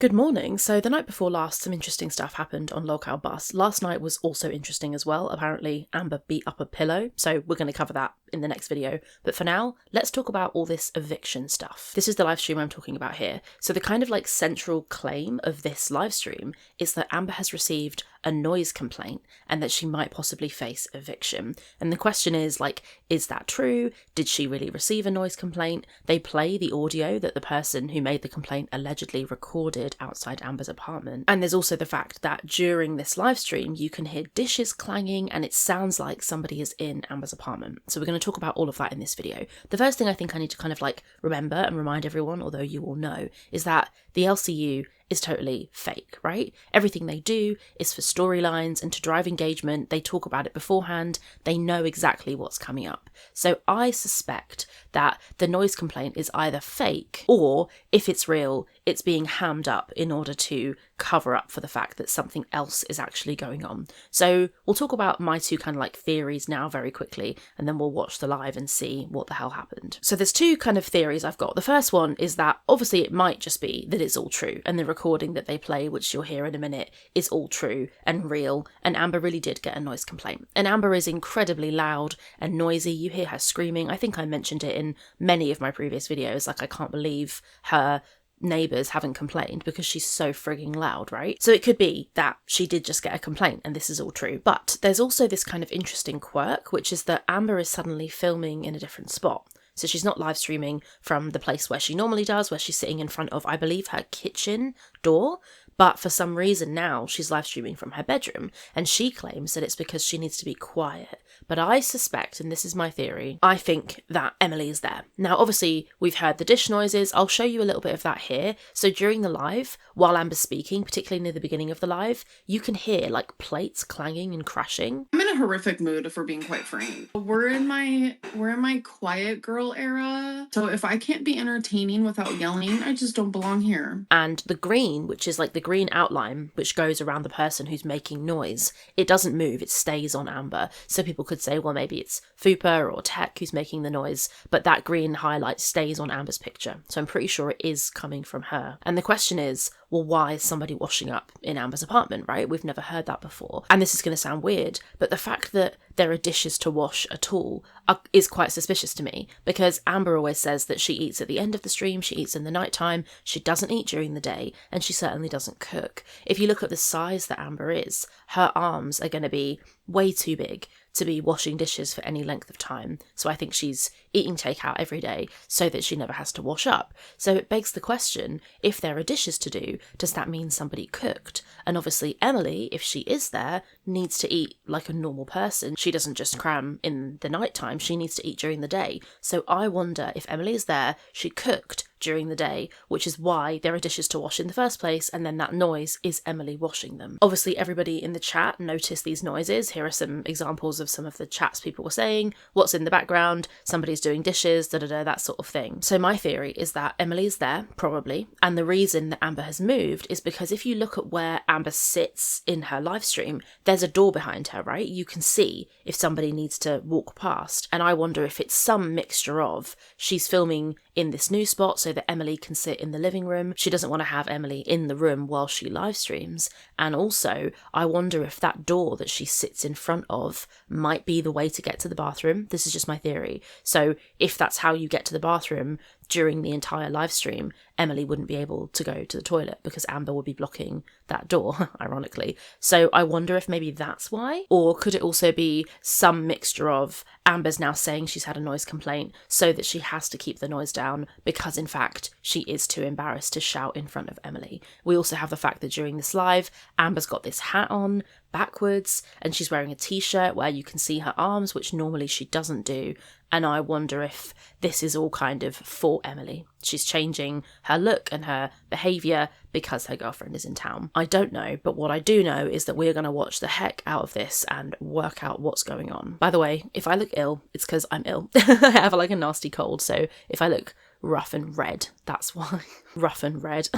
Good morning. So the night before last, some interesting stuff happened on Locale Bus. Last night was also interesting as well. Apparently, Amber beat up a pillow, so we're going to cover that in the next video. But for now, let's talk about all this eviction stuff. This is the live stream I'm talking about here. So the kind of like central claim of this live stream is that Amber has received a noise complaint and that she might possibly face eviction. And the question is, like, is that true? Did she really receive a noise complaint? They play the audio that the person who made the complaint allegedly recorded outside Amber's apartment. And there's also the fact that during this live stream, you can hear dishes clanging and it sounds like somebody is in Amber's apartment. So we're going to talk about all of that in this video. The first thing I think I need to kind of like remember and remind everyone, although you all know, is that the LCU is totally fake, right? Everything they do is for storylines and to drive engagement. They talk about it beforehand. They know exactly what's coming up. So I suspect that the noise complaint is either fake or, if it's real, it's being hammed up in order to cover up for the fact that something else is actually going on. So we'll talk about my two kind of like theories now very quickly, and then we'll watch the live and see what the hell happened. So there's two kind of theories I've got. The first one is that obviously it might just be that it's all true and the recording that they play, which you'll hear in a minute, is all true and real, and Amber really did get a noise complaint. And Amber is incredibly loud and noisy. You hear her screaming. I think I mentioned it in many of my previous videos, like I can't believe her neighbours haven't complained because she's so frigging loud, right? So it could be that she did just get a complaint and this is all true. But there's also this kind of interesting quirk, which is that Amber is suddenly filming in a different spot. So she's not live streaming from the place where she normally does, where she's sitting in front of, I believe, her kitchen door. But for some reason now she's live streaming from her bedroom, and she claims that it's because she needs to be quiet. But I suspect, and this is my theory, I think that Emily is there. Now, obviously, we've heard the dish noises. I'll show you a little bit of that here. So during the live, while Amber's speaking, particularly near the beginning of the live, you can hear like plates clanging and crashing. I'm in a horrific mood, if we're being quite frank. We're in my quiet girl era. So if I can't be entertaining without yelling, I just don't belong here. And the green, which is like the green outline which goes around the person who's making noise, it doesn't move, it stays on Amber. So people could say, well, maybe it's Fupa or Tech who's making the noise, but that green highlight stays on Amber's picture. So I'm pretty sure it is coming from her. And the question is, well, why is somebody washing up in Amber's apartment, right? We've never heard that before. And this is going to sound weird, but the fact that there are dishes to wash at all is quite suspicious to me, because Amber always says that she eats at the end of the stream, she eats in the nighttime, she doesn't eat during the day, and she certainly doesn't cook. If you look at the size that Amber is, her arms are going to be way too big to be washing dishes for any length of time. So I think she's eating takeout every day so that she never has to wash up. So it begs the question, if there are dishes to do, does that mean somebody cooked? And obviously Emily, if she is there, needs to eat like a normal person. She doesn't just cram in the nighttime, she needs to eat during the day. So I wonder if Emily is there, she cooked during the day, which is why there are dishes to wash in the first place, and then that noise is Emily washing them. Obviously everybody in the chat noticed these noises. Here are some examples of some of the chats people were saying. What's in the background? Somebody's doing dishes, that sort of thing. So my theory is that Emily's there, probably, and the reason that Amber has moved is because if you look at where Amber sits in her live stream, there's a door behind her, right? You can see if somebody needs to walk past, and I wonder if it's some mixture of she's filming in this new spot so that Emily can sit in the living room. She doesn't want to have Emily in the room while she live streams. And also, I wonder if that door that she sits in front of might be the way to get to the bathroom. This is just my theory. So if that's how you get to the bathroom during the entire live stream, Emily wouldn't be able to go to the toilet because Amber would be blocking that door, ironically. So I wonder if maybe that's why. Or could it also be some mixture of Amber's now saying she's had a noise complaint so that she has to keep the noise down because in fact she is too embarrassed to shout in front of Emily. We also have the fact that during this live, Amber's got this hat on backwards and she's wearing a t-shirt where you can see her arms, which normally she doesn't do. And I wonder if this is all kind of for Emily. She's changing her look and her behaviour because her girlfriend is in town. I don't know, but what I do know is that we're going to watch the heck out of this and work out what's going on. By the way, if I look ill, it's because I'm ill. I have like a nasty cold, so if I look rough and red, that's why. Rough and Red.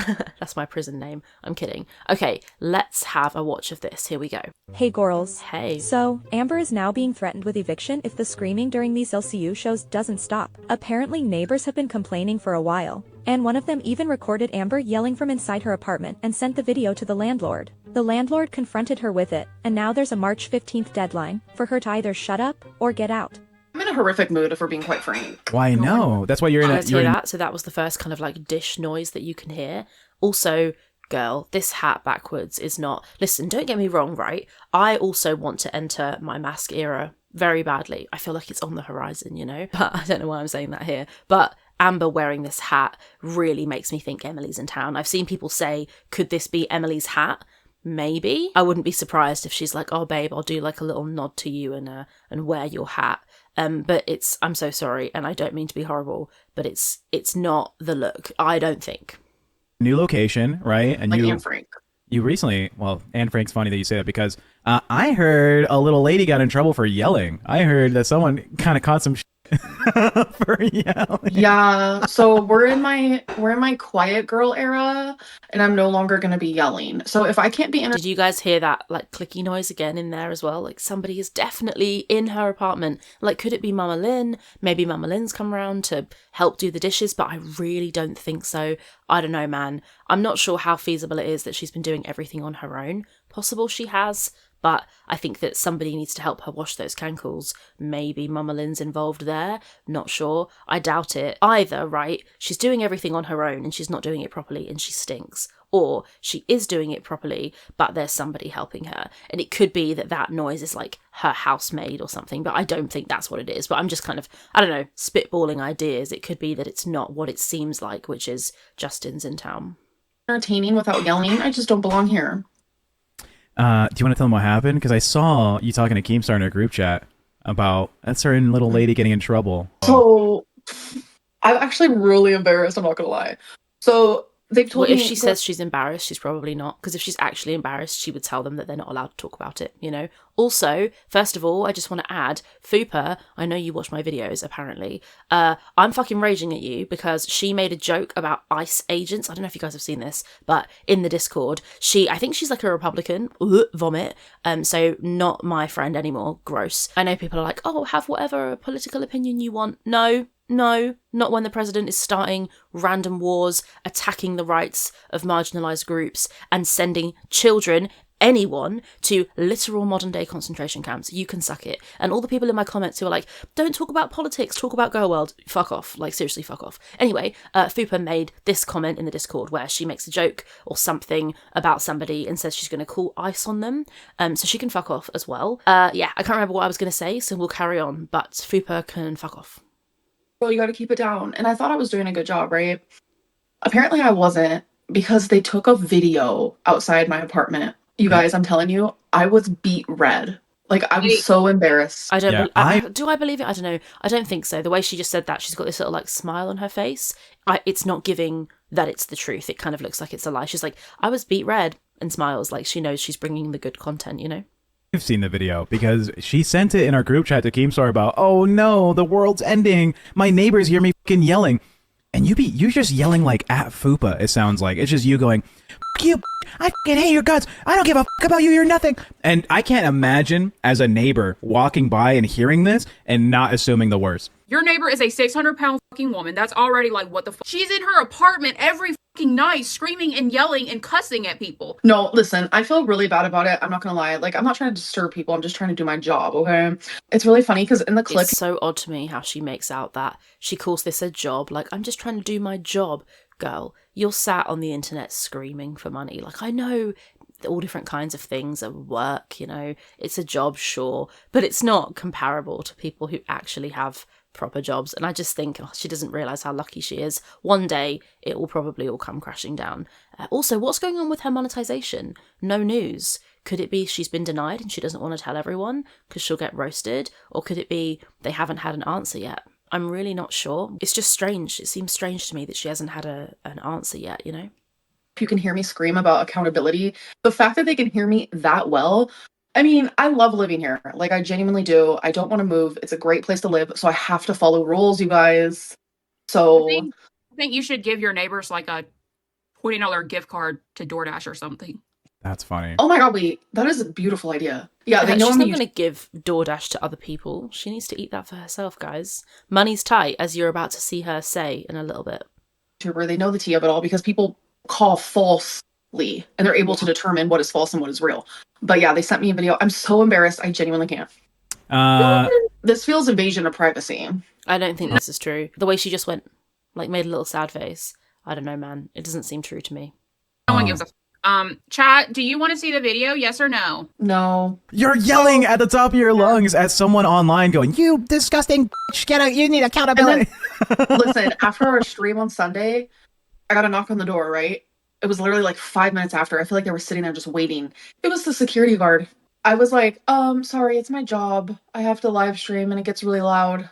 That's my prison name. I'm kidding. Okay, let's have a watch of this. Here we go. Hey girls. Hey. So, Amber is now being threatened with eviction if the screaming during these LCU shows doesn't stop. Apparently neighbors have been complaining for a while. And one of them even recorded Amber yelling from inside her apartment and sent the video to the landlord. The landlord confronted her with it, and now there's a March 15th deadline for her to either shut up or get out. I'm in a horrific mood if we're being quite frank. Why no? That's why you're in a... Let's hear that. So that was the first kind of like dish noise that you can hear. Also, girl, this hat backwards is not... Listen, don't get me wrong, right? I also want to enter my mask era very badly. I feel like it's on the horizon, you know? But I don't know why I'm saying that here. But Amber wearing this hat really makes me think Emily's in town. I've seen people say, could this be Emily's hat? Maybe. I wouldn't be surprised if she's like, oh babe, I'll do like a little nod to you and wear your hat. But I'm so sorry, and I don't mean to be horrible, but it's not the look, I don't think. New location, right? And Like you Anne Frank. You recently, well, Anne Frank's funny that you say that because I heard a little lady got in trouble for yelling. I heard that someone kind of caught some shit for yelling. Yeah, so we're in my quiet girl era, and I'm no longer gonna be yelling. So if I can't be Did you guys hear that like clicky noise again in there as well? Like somebody is definitely in her apartment. Like could it be Mama Lynn? Maybe Mama Lynn's come around to help do the dishes, but I really don't think so. I don't know, man. I'm not sure how feasible it is that she's been doing everything on her own. Possible she has, but I think that somebody needs to help her wash those cankles. Maybe Mama Lynn's involved there. Not sure. I doubt it. Either, right, she's doing everything on her own and she's not doing it properly and she stinks. Or she is doing it properly, but there's somebody helping her. And it could be that noise is like her housemaid or something, but I don't think that's what it is. But I'm just kind of, I don't know, spitballing ideas. It could be that it's not what it seems like, which is Justin's in town. Entertaining without yelling, I just don't belong here. Do you want to tell them what happened? Because I saw you talking to Keemstar in a group chat about a certain little lady getting in trouble. So I'm actually really embarrassed, I'm not gonna lie. So they've told me if she says she's embarrassed, she's probably not. Because if she's actually embarrassed, she would tell them that they're not allowed to talk about it, you know? Also, first of all, I just want to add, Fupa, I know you watch my videos, apparently. I'm fucking raging at you because she made a joke about ICE agents. I don't know if you guys have seen this, but in the Discord, I think she's like a Republican. Vomit. So not my friend anymore. Gross. I know people are like, oh, have whatever political opinion you want. No, not when the president is starting random wars, attacking the rights of marginalised groups, and sending children, anyone, to literal modern-day concentration camps. You can suck it. And all the people in my comments who are like, don't talk about politics, talk about Girl World. Fuck off. Like, seriously, fuck off. Anyway, Fupa made this comment in the Discord where she makes a joke or something about somebody and says she's going to call ICE on them. So she can fuck off as well. Yeah, I can't remember what I was going to say, so we'll carry on. But Fupa can fuck off. well, you got to keep it down. And I thought I was doing a good job, right? Apparently I wasn't, because they took a video outside my apartment. You guys, I'm telling you, I was beat red. Like, I was so embarrassed. I don't. Yeah, do I believe it? I don't know. I don't think so. The way she just said that, she's got this little like smile on her face. It's not giving that it's the truth. It kind of looks like it's a lie. She's like, I was beat red, and smiles like she knows she's bringing the good content. You know. You've seen the video because she sent it in our group chat to Keemstar about, oh no, the world's ending. My neighbors hear me fucking yelling. And you're just yelling like at Fupa, it sounds like. It's just you going, fuck you, I fucking hate your guts. I don't give a fuck about you, you're nothing. And I can't imagine as a neighbor walking by and hearing this and not assuming the worst. Your neighbor is a 600-pound fucking woman. That's already like, what the fuck? She's in her apartment every fucking night screaming and yelling and cussing at people. No, listen, I feel really bad about it. I'm not gonna lie. Like, I'm not trying to disturb people. I'm just trying to do my job, okay? It's really funny because in the clip... It's so odd to me how she makes out that she calls this a job. Like, I'm just trying to do my job. Girl, you're sat on the internet screaming for money. Like, I know all different kinds of things at work, you know. It's a job, sure. But it's not comparable to people who actually have proper jobs. And I just think she doesn't realise how lucky she is. One day it will probably all come crashing down. Also, what's going on with her monetization? No news. Could it be she's been denied and she doesn't want to tell everyone because she'll get roasted? Or could it be they haven't had an answer yet? I'm really not sure. It's just strange. It seems strange to me that she hasn't had an answer yet, you know? You can hear me scream about accountability. The fact that they can hear me that well, I mean, I love living here. Like, I genuinely do. I don't want to move. It's a great place to live. So I have to follow rules, you guys. So I think you should give your neighbors like a $20 gift card to DoorDash or something. That's funny. oh my god, wait, that is a beautiful idea. Yeah, they know she's I'm not a going to give DoorDash to other people. She needs to eat that for herself, guys. Money's tight, as you're about to see her say in a little bit. YouTuber. They know the tea of it all because people call falsely and they're able to determine what is false and what is real. But yeah, they sent me a video. I'm so embarrassed. I genuinely can't. This feels invasion of privacy. I don't think this is true. The way she just went, like, made a little sad face. I don't know, man. It doesn't seem true to me. No one gives a chat, do you want to see the video? Yes or no? No. You're yelling at the top of your lungs at someone online going, you disgusting bitch, you need accountability. Listen, after our stream on Sunday, I got a knock on the door, right? It was literally like 5 minutes after. I feel like they were sitting there just waiting. It was the security guard. I was like, sorry, it's my job. I have to live stream and it gets really loud.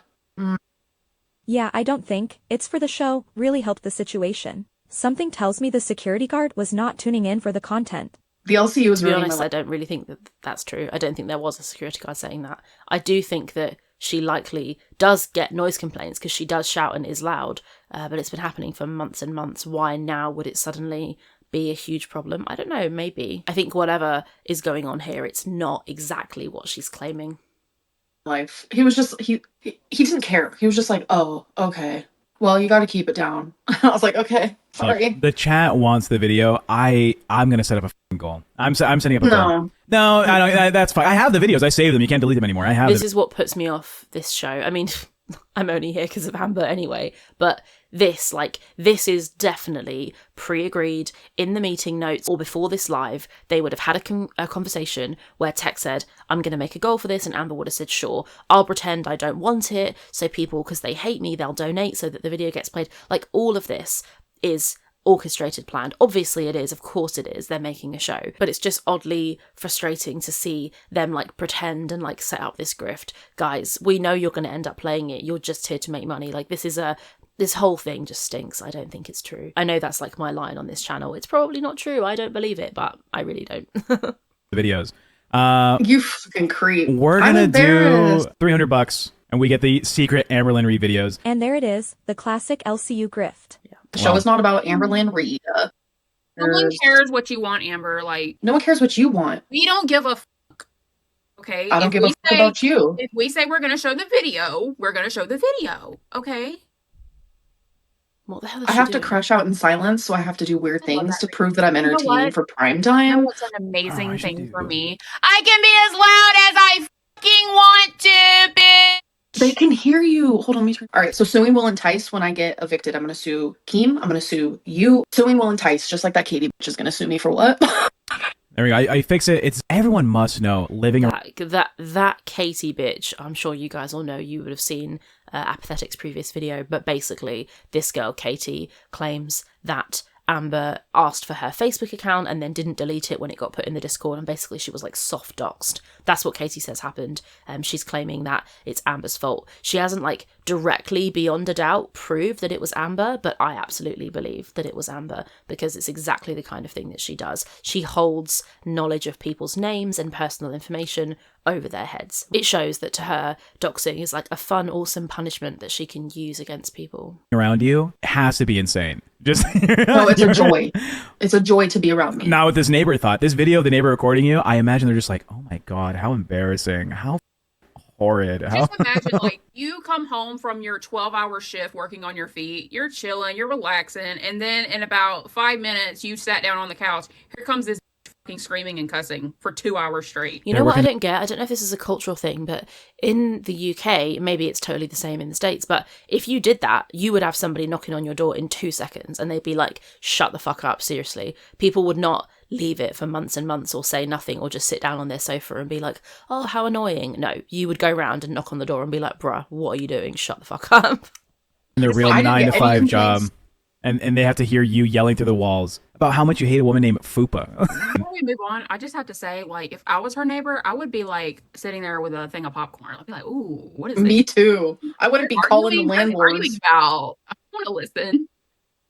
Yeah, I don't think it's for the show really helped the situation. Something tells me the security guard was not tuning in for the content. The LCU is To be ruining honest, my I don't really think that that's true. I don't think there was a security guard saying that. I do think that she likely does get noise complaints because she does shout and is loud, but it's been happening for months and months. Why now would it suddenly be a huge problem? I don't know, maybe. I think whatever is going on here, it's not exactly what she's claiming. life. He was just he didn't care. He was just like, oh, okay. Well, you got to keep it down. I was like, okay, sorry. The chat wants the video. I'm gonna set up a f***ing goal. I'm setting up a goal. No, I don't. That's fine. I have the videos. I saved them. You can't delete them anymore. I have. This is what puts me off this show. I mean, I'm only here because of Amber anyway, but this is definitely pre-agreed in the meeting notes or before this live. They would have had a conversation where Tech said, I'm going to make a goal for this, and Amber would have said, sure, I'll pretend I don't want it, so people, because they hate me, they'll donate so that the video gets played. Like, all of this is orchestrated, planned. Obviously it is, of course it is, they're making a show, but it's just oddly frustrating to see them like pretend and like set up this grift. Guys, we know you're going to end up playing it, you're just here to make money. Like, this whole thing just stinks. I don't think it's true. I know that's like my line on this channel. It's probably not true. I don't believe it, but I really don't. The videos. You fucking creep. We're gonna do $300 and we get the secret Amberlynn Reid videos. And there it is, the classic LCU grift. Yeah. The show is not about Amberlynn Reid. No one cares what you want, Amber. Like, no one cares what you want. we don't give a fuck. Okay? I don't give a fuck about you. If we say we're going to show the video, we're going to show the video. Okay? What the hell is I she have to doing? crash out in silence, so I have to do weird I love things that to prove that I'm know entertaining what? for prime You know time. what's an amazing I should thing do for that. me? I can be as loud as I fucking want to, bitch. They can hear you. Hold on, let me turn. All right, so suing will entice. When I get evicted, I'm gonna sue Keem. I'm gonna sue you. Suing will entice, just like that Katie bitch is gonna sue me for what? There we go. I fix it. It's everyone must know living. That Katie bitch, I'm sure you guys all know, you would have seen Apathetic's previous video, but basically this girl Katie claims that Amber asked for her Facebook account and then didn't delete it when it got put in the Discord, and basically she was like soft doxed. That's what Katie says happened. She's claiming that it's Amber's fault. She hasn't like directly, beyond a doubt, proved that it was Amber, but I absolutely believe that it was Amber because it's exactly the kind of thing that she does. She holds knowledge of people's names and personal information over their heads. It shows that to her, doxing is like a fun, awesome punishment that she can use against people. Around you has to be insane. Just No, it's a joy. It's a joy to be around me. Now with this neighbor thought, this video of the neighbor recording you, I imagine they're just like, oh my god, how embarrassing, how horrid. How... Just imagine, like, you come home from your 12-hour shift working on your feet, you're chilling, you're relaxing, and then in about 5 minutes, you sat down on the couch. Here comes this fucking screaming and cussing for 2 hours straight. You know what I don't get? I don't know if this is a cultural thing, but in the UK, maybe it's totally the same in the States, but if you did that, you would have somebody knocking on your door in 2 seconds and they'd be like, shut the fuck up, seriously. People would not leave it for months and months or say nothing or just sit down on their sofa and be like, oh, how annoying. No, you would go round and knock on the door and be like, bruh, what are you doing? Shut the fuck up. And their real I didn't 9 to get 5 any job. complaints. And they have to hear you yelling through the walls about how much you hate a woman named Fupa. Before we move on, I just have to say, like, if I was her neighbor, I would be like sitting there with a thing of popcorn. I'd be like, ooh, what is this? Me too. I wouldn't be calling the What are you landlords. arguing about? I want to listen.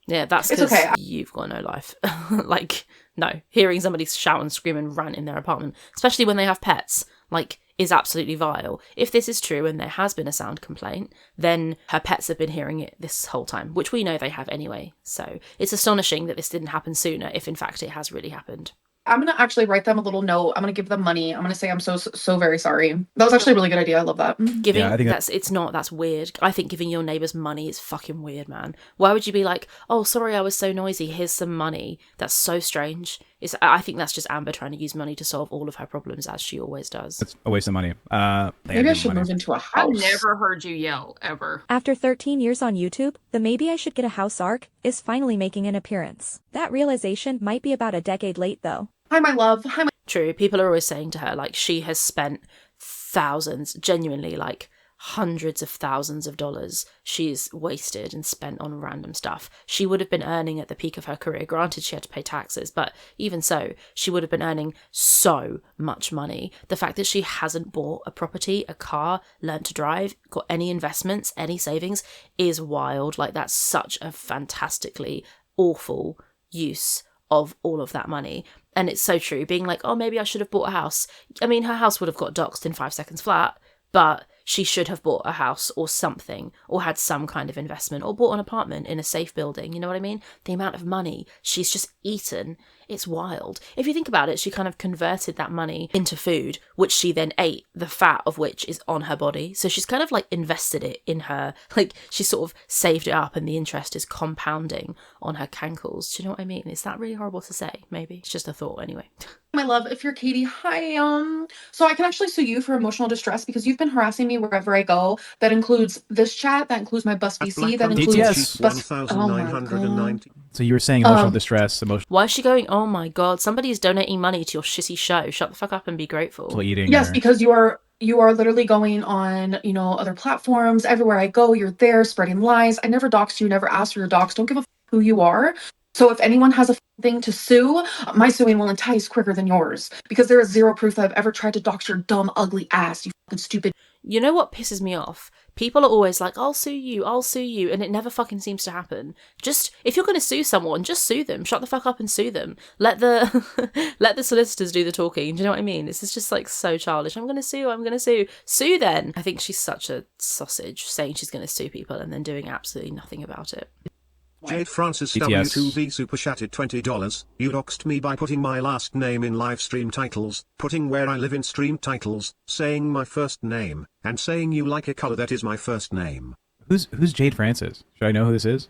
Yeah, that's It's because okay. you've got no life. Like, no, hearing somebody shout and scream and rant in their apartment, especially when they have pets, like, is absolutely vile. If this is true and there has been a sound complaint, then her pets have been hearing it this whole time, which we know they have anyway. So it's astonishing that this didn't happen sooner, if in fact it has really happened. I'm gonna actually write them a little note. I'm gonna give them money. I'm gonna say I'm so very sorry. That was actually a really good idea. I love that. Giving I think that's weird. I think giving your neighbours money is fucking weird, man. Why would you be like, oh, sorry, I was so noisy, here's some money? That's so strange. I think that's just Amber trying to use money to solve all of her problems, as she always does. It's a waste of money. Maybe I should move into a house. I've never heard you yell, ever. After 13 years on YouTube, the maybe I should get a house arc is finally making an appearance. That realization might be about a decade late though. Hi, my love. Hi, my. True, people are always saying to her, like, she has spent thousands, genuinely, like, hundreds of thousands of dollars she's wasted and spent on random stuff. She would have been earning at the peak of her career. Granted, she had to pay taxes, but even so, she would have been earning so much money. The fact that she hasn't bought a property, a car, learned to drive, got any investments, any savings is wild. Like, that's such a fantastically awful use of all of that money. And it's so true, being like, oh, maybe I should have bought a house. I mean, her house would have got doxed in 5 seconds flat, but she should have bought a house or something, or had some kind of investment, or bought an apartment in a safe building. You know what I mean? The amount of money she's just eaten, it's wild. If you think about it, she kind of converted that money into food, which she then ate, the fat of which is on her body. So she's kind of like invested it in her, like she sort of saved it up, and the interest is compounding on her cankles. Do you know what I mean? Is that really horrible to say? Maybe. It's just a thought anyway. My love, if you're Katie, hi. So I can actually sue you for emotional distress because you've been harassing me wherever I go. That includes this chat. That includes my bus VC. That includes DTS. Oh my God. So you were saying emotional distress, emotional Why is she going, oh my God, somebody's donating money to your shitty show. Shut the fuck up and be grateful. eating. Yes, because you are literally going on, other platforms. Everywhere I go, you're there spreading lies. I never doxed you, never asked for your dox. Don't give a who you are. So if anyone has a thing to sue, my suing will entice quicker than yours because there is zero proof that I've ever tried to dox your dumb, ugly ass, you fucking stupid. You know what pisses me off? People are always like, I'll sue you, and it never fucking seems to happen. Just, if you're going to sue someone, just sue them. Shut the fuck up and sue them. Let the solicitors do the talking. Do you know what I mean? This is just like so childish. I'm going to sue. Sue then. I think she's such a sausage, saying she's going to sue people and then doing absolutely nothing about it. Jade Francis BTS. W2V super chatted $20. You doxed me by putting my last name in live stream titles, putting where I live in stream titles, saying my first name, and saying you like a color that is my first name. Who's Jade Francis? Should I know who this is?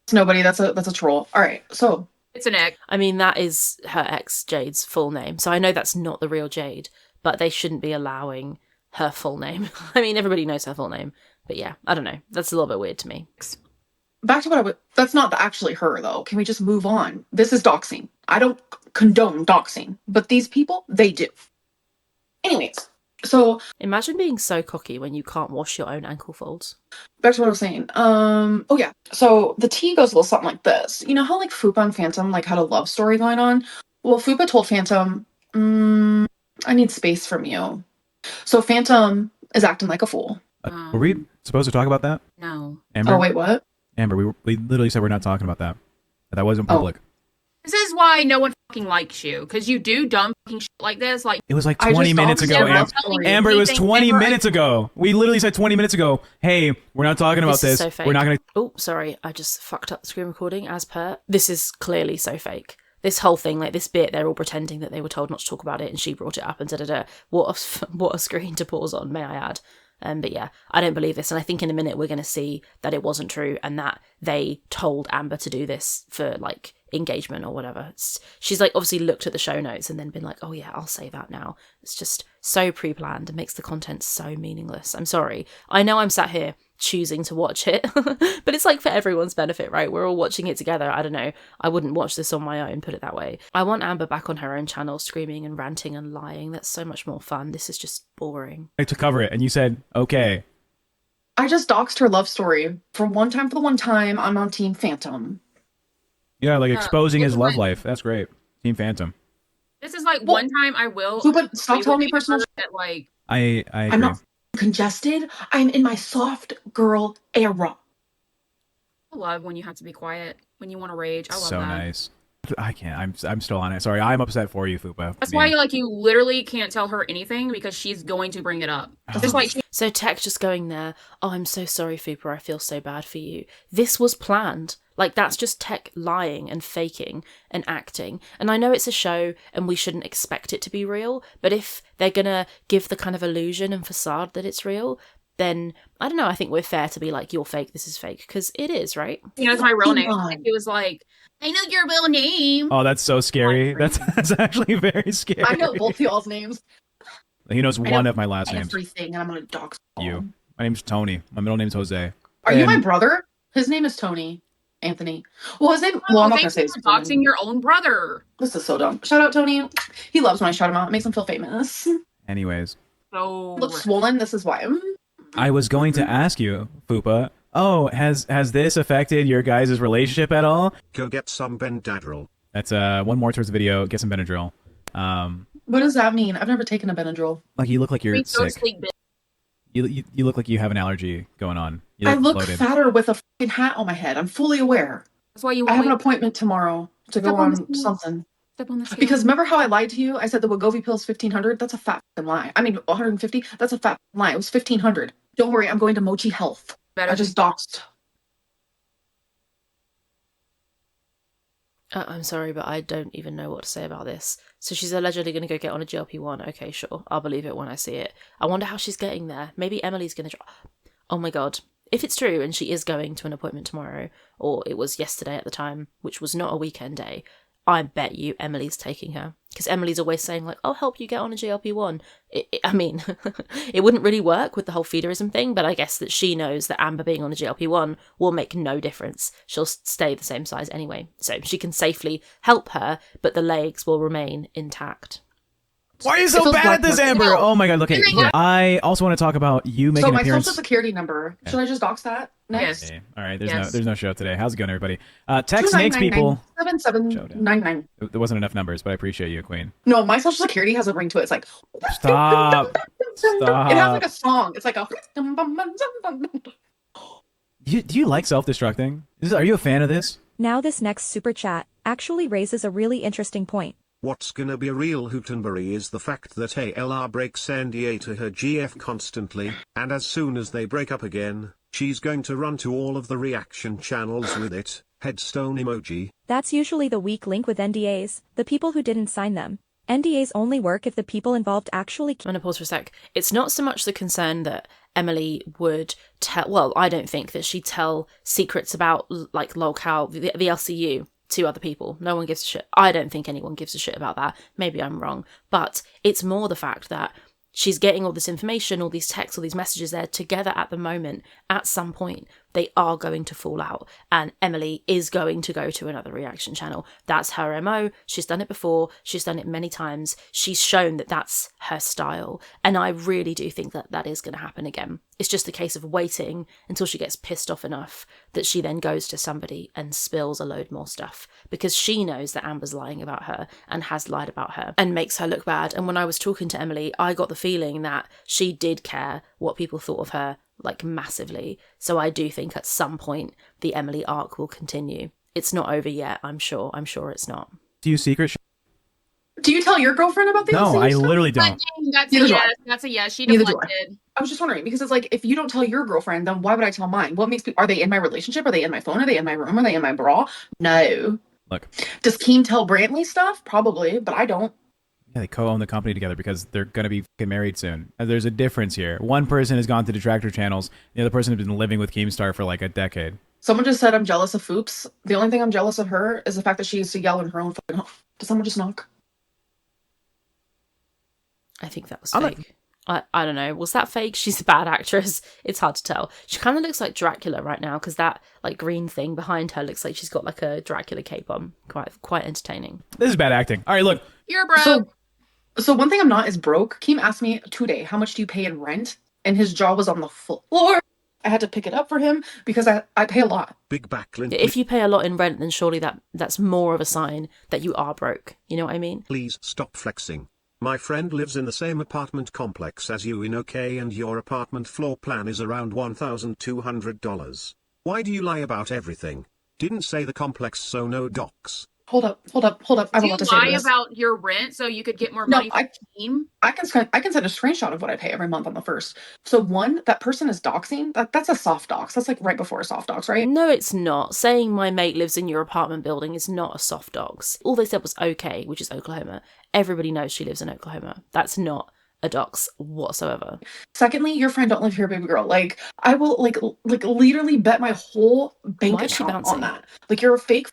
It's nobody. That's a troll. All right. So It's an egg. I mean, that is her ex Jade's full name, so I know that's not the real Jade, but they shouldn't be allowing her full name. I mean, everybody knows her full name, but yeah, I don't know. That's a little bit weird to me. back to what I would. That's not actually her though. Can we just move on? This is doxing. I don't condone doxing, but these people, they do. Anyways, so Imagine being so cocky when you can't wash your own ankle folds. back to what I was saying. Oh yeah. So the tea goes a little something like this. You know how like Fupa and Phantom like had a love story going on? Well, Fupa told Phantom, I need space from you. So Phantom is acting like a fool. Were we supposed to talk about that? No. Amber? Oh wait, what? Amber, we literally said we're not talking about that. That wasn't public. This is why no one fucking likes you, because you do dumb fucking shit like this. Like, It was like I 20 just minutes don't ago, understand Amber. what's Amber, it was anything 20 ever- minutes ago. We literally said 20 minutes ago, hey, we're not talking about This is this. so fake. We're not going to... Oh, sorry, I just fucked up the screen recording as per. This is clearly so fake. This whole thing, like this bit, they're all pretending that they were told not to talk about it and she brought it up and da-da-da. What a screen to pause on, may I add. But yeah, I don't believe this. And I think in a minute we're going to see that it wasn't true and that they told Amber to do this for like engagement or whatever. She's like obviously looked at the show notes and then been like, oh yeah, I'll say that now. It's just so pre-planned and makes the content so meaningless. I'm sorry. I know I'm sat here choosing to watch it, but it's like for everyone's benefit, right? We're all watching it together. I don't know. I wouldn't watch this on my own, put it that way. I want Amber back on her own channel screaming and ranting and lying. That's so much more fun. This is just boring. to cover it, and you said, okay. I just doxed her love story. For the one time, I'm on Team Phantom. Yeah, like exposing his it's love like- life. That's great. Team Phantom. this is like Well, one time I will. Fupa, stop telling me personal. That, like, I agree. I'm not congested. I'm in my soft girl era. I love when you have to be quiet, when you want to rage. I love So that. nice. I can't. I'm still on it. Sorry, I'm upset for you, Fupa. That's why you literally can't tell her anything because she's going to bring it up. Just like So Tech just going there, oh, I'm so sorry, Fupa, I feel so bad for you. This was planned. Like, that's just Tech lying and faking and acting. And I know it's a show and we shouldn't expect it to be real, but if they're gonna give the kind of illusion and facade that it's real, then, I don't know, I think we're fair to be like, you're fake, this is fake, because it is, right? it's my real name. It was like, I know your real name. Oh, that's so scary. That's actually very scary. I know both y'all's names. He knows one of my last names. Everything, and I'm gonna dox You. My name's Tony. My middle name's Jose. Are you my brother? His name is Tony. Anthony. Well, his name. Well, I'm not gonna say his doxing your own brother. This is so dumb. Shout out Tony. He loves when I shout him out. It makes him feel famous. Anyways. So looks swollen. This is why. I was going to ask you, Fupa. Oh, has this affected your guys' relationship at all? Go get some Benadryl. That's one more towards the video. Get some Benadryl. What does that mean? I've never taken a Benadryl. Like, you look like you're sick. Sleep, you look like you have an allergy going on. I look fatter with a fucking hat on my head. I'm fully aware. That's why I have an appointment tomorrow to go on something. Because remember how I lied to you? I said the Wegovy pill is $1,500. That's a fat lie. I mean, 150. That's a fat lie. It was $1,500. Don't worry, I'm going to Mochi Health. I just doxed. I'm sorry, but I don't even know what to say about this. So she's allegedly going to go get on a GLP-1. Okay, sure. I'll believe it when I see it. I wonder how she's getting there. Maybe Emily's going to... Oh my god. If it's true and she is going to an appointment tomorrow, or it was yesterday at the time, which was not a weekend day, I bet you Emily's taking her. Because Emily's always saying, like, I'll help you get on a GLP-1. I mean, it wouldn't really work with the whole feederism thing, but I guess that she knows that Amber being on a GLP-1 will make no difference. She'll stay the same size anyway. So she can safely help her, but the legs will remain intact. Why are you so bad at this, Amber? Oh my god, look at it. I also want to talk about you making an appearance. So my social security number. Should I just dox that next? Okay. All right, there's no show today. How's it going, everybody? Text makes people 7799. There wasn't enough numbers, but I appreciate you, Queen. No, my social security has a ring to it. It's like stop. It has like a song. It's like a Do you like self-destructing? Are you a fan of this? Now this next super chat actually raises a really interesting point. What's gonna be a real hootenberry is the fact that ALR breaks NDA to her GF constantly, and as soon as they break up again, she's going to run to all of the reaction channels with it, headstone emoji. That's usually the weak link with NDAs, the people who didn't sign them. NDAs only work if the people involved actually... I'm going to pause for a sec. It's not so much the concern that Emily would tell... Well, I don't think that she'd tell secrets about, like, locale, the LCU to other people. No one gives a shit. I don't think anyone gives a shit about that. Maybe I'm wrong. But it's more the fact that she's getting all this information, all these texts, all these messages there together at the moment. At some point, they are going to fall out. And Emily is going to go to another reaction channel. That's her MO. She's done it before. She's done it many times. She's shown that that's her style. And I really do think that that is going to happen again. It's just a case of waiting until she gets pissed off enough that she then goes to somebody and spills a load more stuff. Because she knows that Amber's lying about her and has lied about her and makes her look bad. And when I was talking to Emily, I got the feeling that she did care what people thought of her, like, massively. So I do think at some point the Emily arc will continue. It's not over yet, I'm sure. I'm sure it's not. Do you secret? Do you tell your girlfriend about the No, I literally don't. That's a yes. That's a yes. She deflected. I was just wondering, because it's like, if you don't tell your girlfriend, then why would I tell mine? What makes are they in my relationship? Are they in my phone? Are they in my room? Are they in my bra? No. Look. Does Keem tell Brantley stuff? Probably, but I don't. Yeah, they co-own the company together because they're going to be married soon. There's a difference here. One person has gone to detractor channels. The other person has been living with Keemstar for like a decade. Someone just said I'm jealous of Foops. The only thing I'm jealous of her is the fact that she used to yell in her own fucking home. Did someone just knock? I think that was fake. I don't know. Was that fake? She's a bad actress. It's hard to tell. She kind of looks like Dracula right now because that like green thing behind her looks like she's got like a Dracula cape on. Quite entertaining. This is bad acting. All right, look. You're broke. So one thing I'm not is broke. Keem asked me today, how much do you pay in rent? And his jaw was on the floor. I had to pick it up for him because I pay a lot. Big backlink. If you pay a lot in rent, then surely that's more of a sign that you are broke. You know what I mean? Please stop flexing. My friend lives in the same apartment complex as you in OK, and your apartment floor plan is around $1,200. Why do you lie about everything? Didn't say the complex, so no docs. Hold up. I'm Do you about to say lie this. about your rent so you could get more No, money from the team? I can send a screenshot of what I pay every month on the first. So one, that person is doxing. That's a soft dox. That's like right before a soft dox, right? No, it's not. Saying my mate lives in your apartment building is not a soft dox. All they said was okay, which is Oklahoma. Everybody knows she lives in Oklahoma. That's not a dox whatsoever. Secondly, your friend don't live here, baby girl. Like, I will like literally bet my whole bank Why is she account bouncing? on that. Like, you're a fake.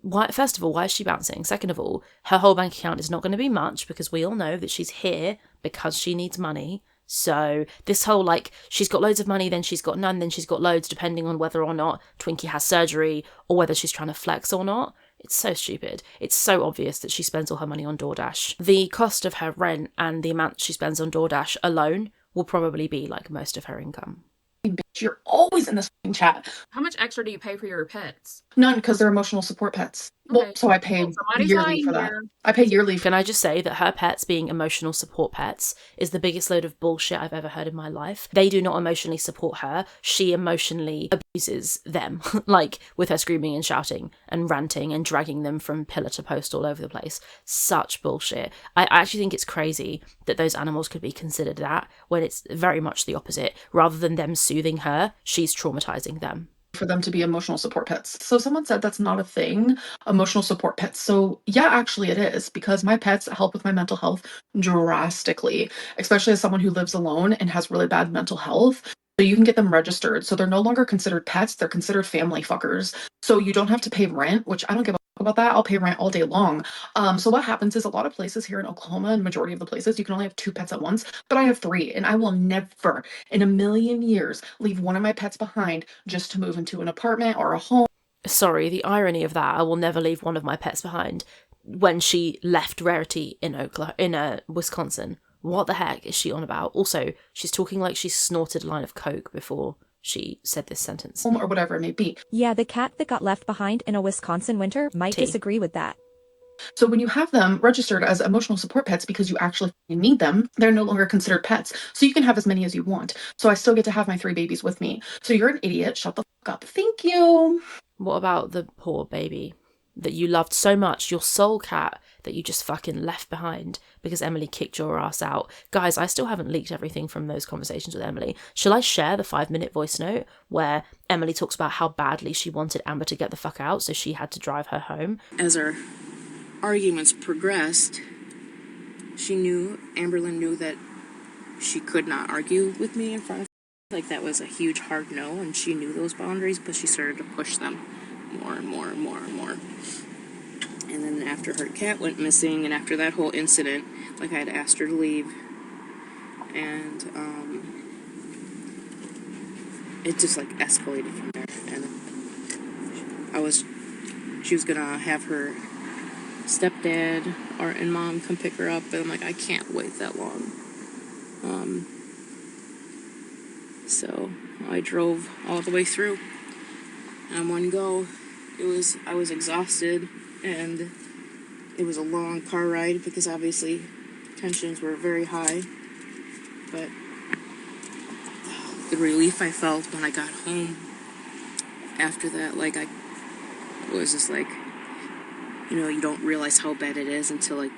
Why? First of all, why is she bouncing? Second of all, her whole bank account is not going to be much because we all know that she's here because she needs money. So this whole like she's got loads of money, then she's got none, then she's got loads, depending on whether or not Twinkie has surgery or whether she's trying to flex or not. It's so stupid. It's so obvious that she spends all her money on DoorDash. The cost of her rent and the amount she spends on DoorDash alone will probably be like most of her income. Bitch, you're always in this chat. How much extra do you pay for your pets? None, because they're emotional support pets. Okay. Well, so I pay Somebody's yearly lying for that. here. I pay yearly. Can I just say that her pets being emotional support pets is the biggest load of bullshit I've ever heard in my life. They do not emotionally support her. She emotionally abuses them, like with her screaming and shouting and ranting and dragging them from pillar to post all over the place. Such bullshit. I actually think it's crazy that those animals could be considered that when it's very much the opposite. Rather than them soothing her, she's traumatizing them. For them to be emotional support pets. So someone said that's not a thing, emotional support pets. So yeah, actually it is, because my pets help with my mental health drastically, especially as someone who lives alone and has really bad mental health. So you can get them registered. So they're no longer considered pets, they're considered family fuckers. So you don't have to pay rent, which I don't give a fuck about that. I'll pay rent all day long. So what happens is a lot of places here in Oklahoma, and majority of the places, you can only have 2 pets at once, but I have 3, and I will never in a million years leave one of my pets behind just to move into an apartment or a home. Sorry, the irony of that, I will never leave one of my pets behind. When she left Rarity in Wisconsin, what the heck is she on about? Also, she's talking like she snorted a line of coke before she said this sentence. Or whatever it may be. Yeah, the cat that got left behind in a Wisconsin winter might disagree with that. So when you have them registered as emotional support pets because you actually need them, they're no longer considered pets. So you can have as many as you want. So I still get to have my 3 babies with me. So you're an idiot. Shut the fuck up. Thank you. What about the poor baby that you loved so much, your soul cat, that you just fucking left behind because Emily kicked your ass out? Guys, I still haven't leaked everything from those conversations with Emily. Shall I share the 5-minute voice note where Emily talks about how badly she wanted Amber to get the fuck out, so she had to drive her home? As our arguments progressed, Amberlynn knew that she could not argue with me in front of her. Like, that was a huge hard no, and she knew those boundaries, but she started to push them more and more and more and more. And then after her cat went missing, and after that whole incident, like, I had asked her to leave, and it just like escalated from there. And she was gonna have her stepdad and mom come pick her up, but I'm like, I can't wait that long. So I drove all the way through. And one go, I was exhausted, and it was a long car ride because obviously tensions were very high. But the relief I felt when I got home after that, like, I was just like, you don't realize how bad it is until, like,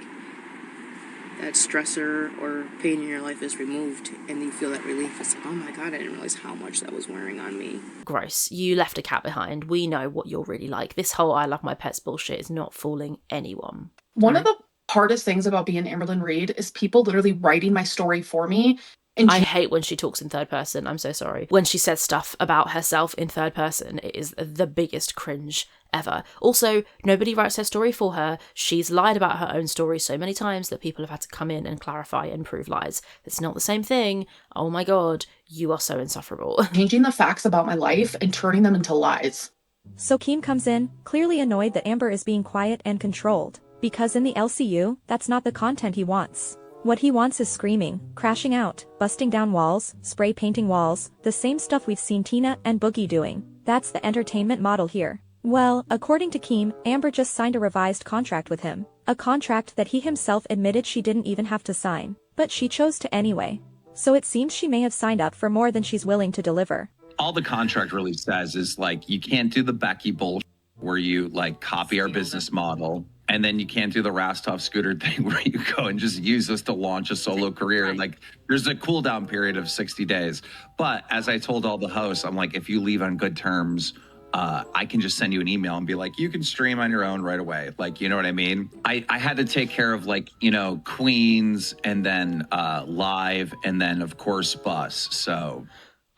that stressor or pain in your life is removed and you feel that relief. It's like, oh my God, I didn't realize how much that was wearing on me. Gross. You left a cat behind. We know what you're really like. This whole I love my pets bullshit is not fooling anyone. One of the hardest things about being Amberlynn Reid is people literally writing my story for me. And I hate when she talks in third person. I'm so sorry. When she says stuff about herself in third person, it is the biggest cringe ever. Also, nobody writes her story for her. She's lied about her own story so many times that people have had to come in and clarify and prove lies. It's not the same thing. Oh my God, you are so insufferable. changing the facts about my life and turning them into lies. So Keem comes in, clearly annoyed that Amber is being quiet and controlled, because in the LCU, that's not the content he wants. What he wants is screaming, crashing out, busting down walls, spray painting walls, the same stuff we've seen Tina and Boogie doing. That's the entertainment model here. Well, according to Keem, Amber just signed a revised contract with him. A contract that he himself admitted she didn't even have to sign. But she chose to anyway. So it seems she may have signed up for more than she's willing to deliver. All the contract really says is, like, you can't do the Becky bullshit. where you like copy our business model, and then you can't do the Rastov scooter thing where you go and just use this to launch a solo career. Like there's a cool down period of 60 days. But as I told all the hosts, I'm like, if you leave on good terms, I can just send you an email and be like, you can stream on your own right away. Like, you know what I mean? I had to take care of like, you know, Queens and then Live and then of course Bus. So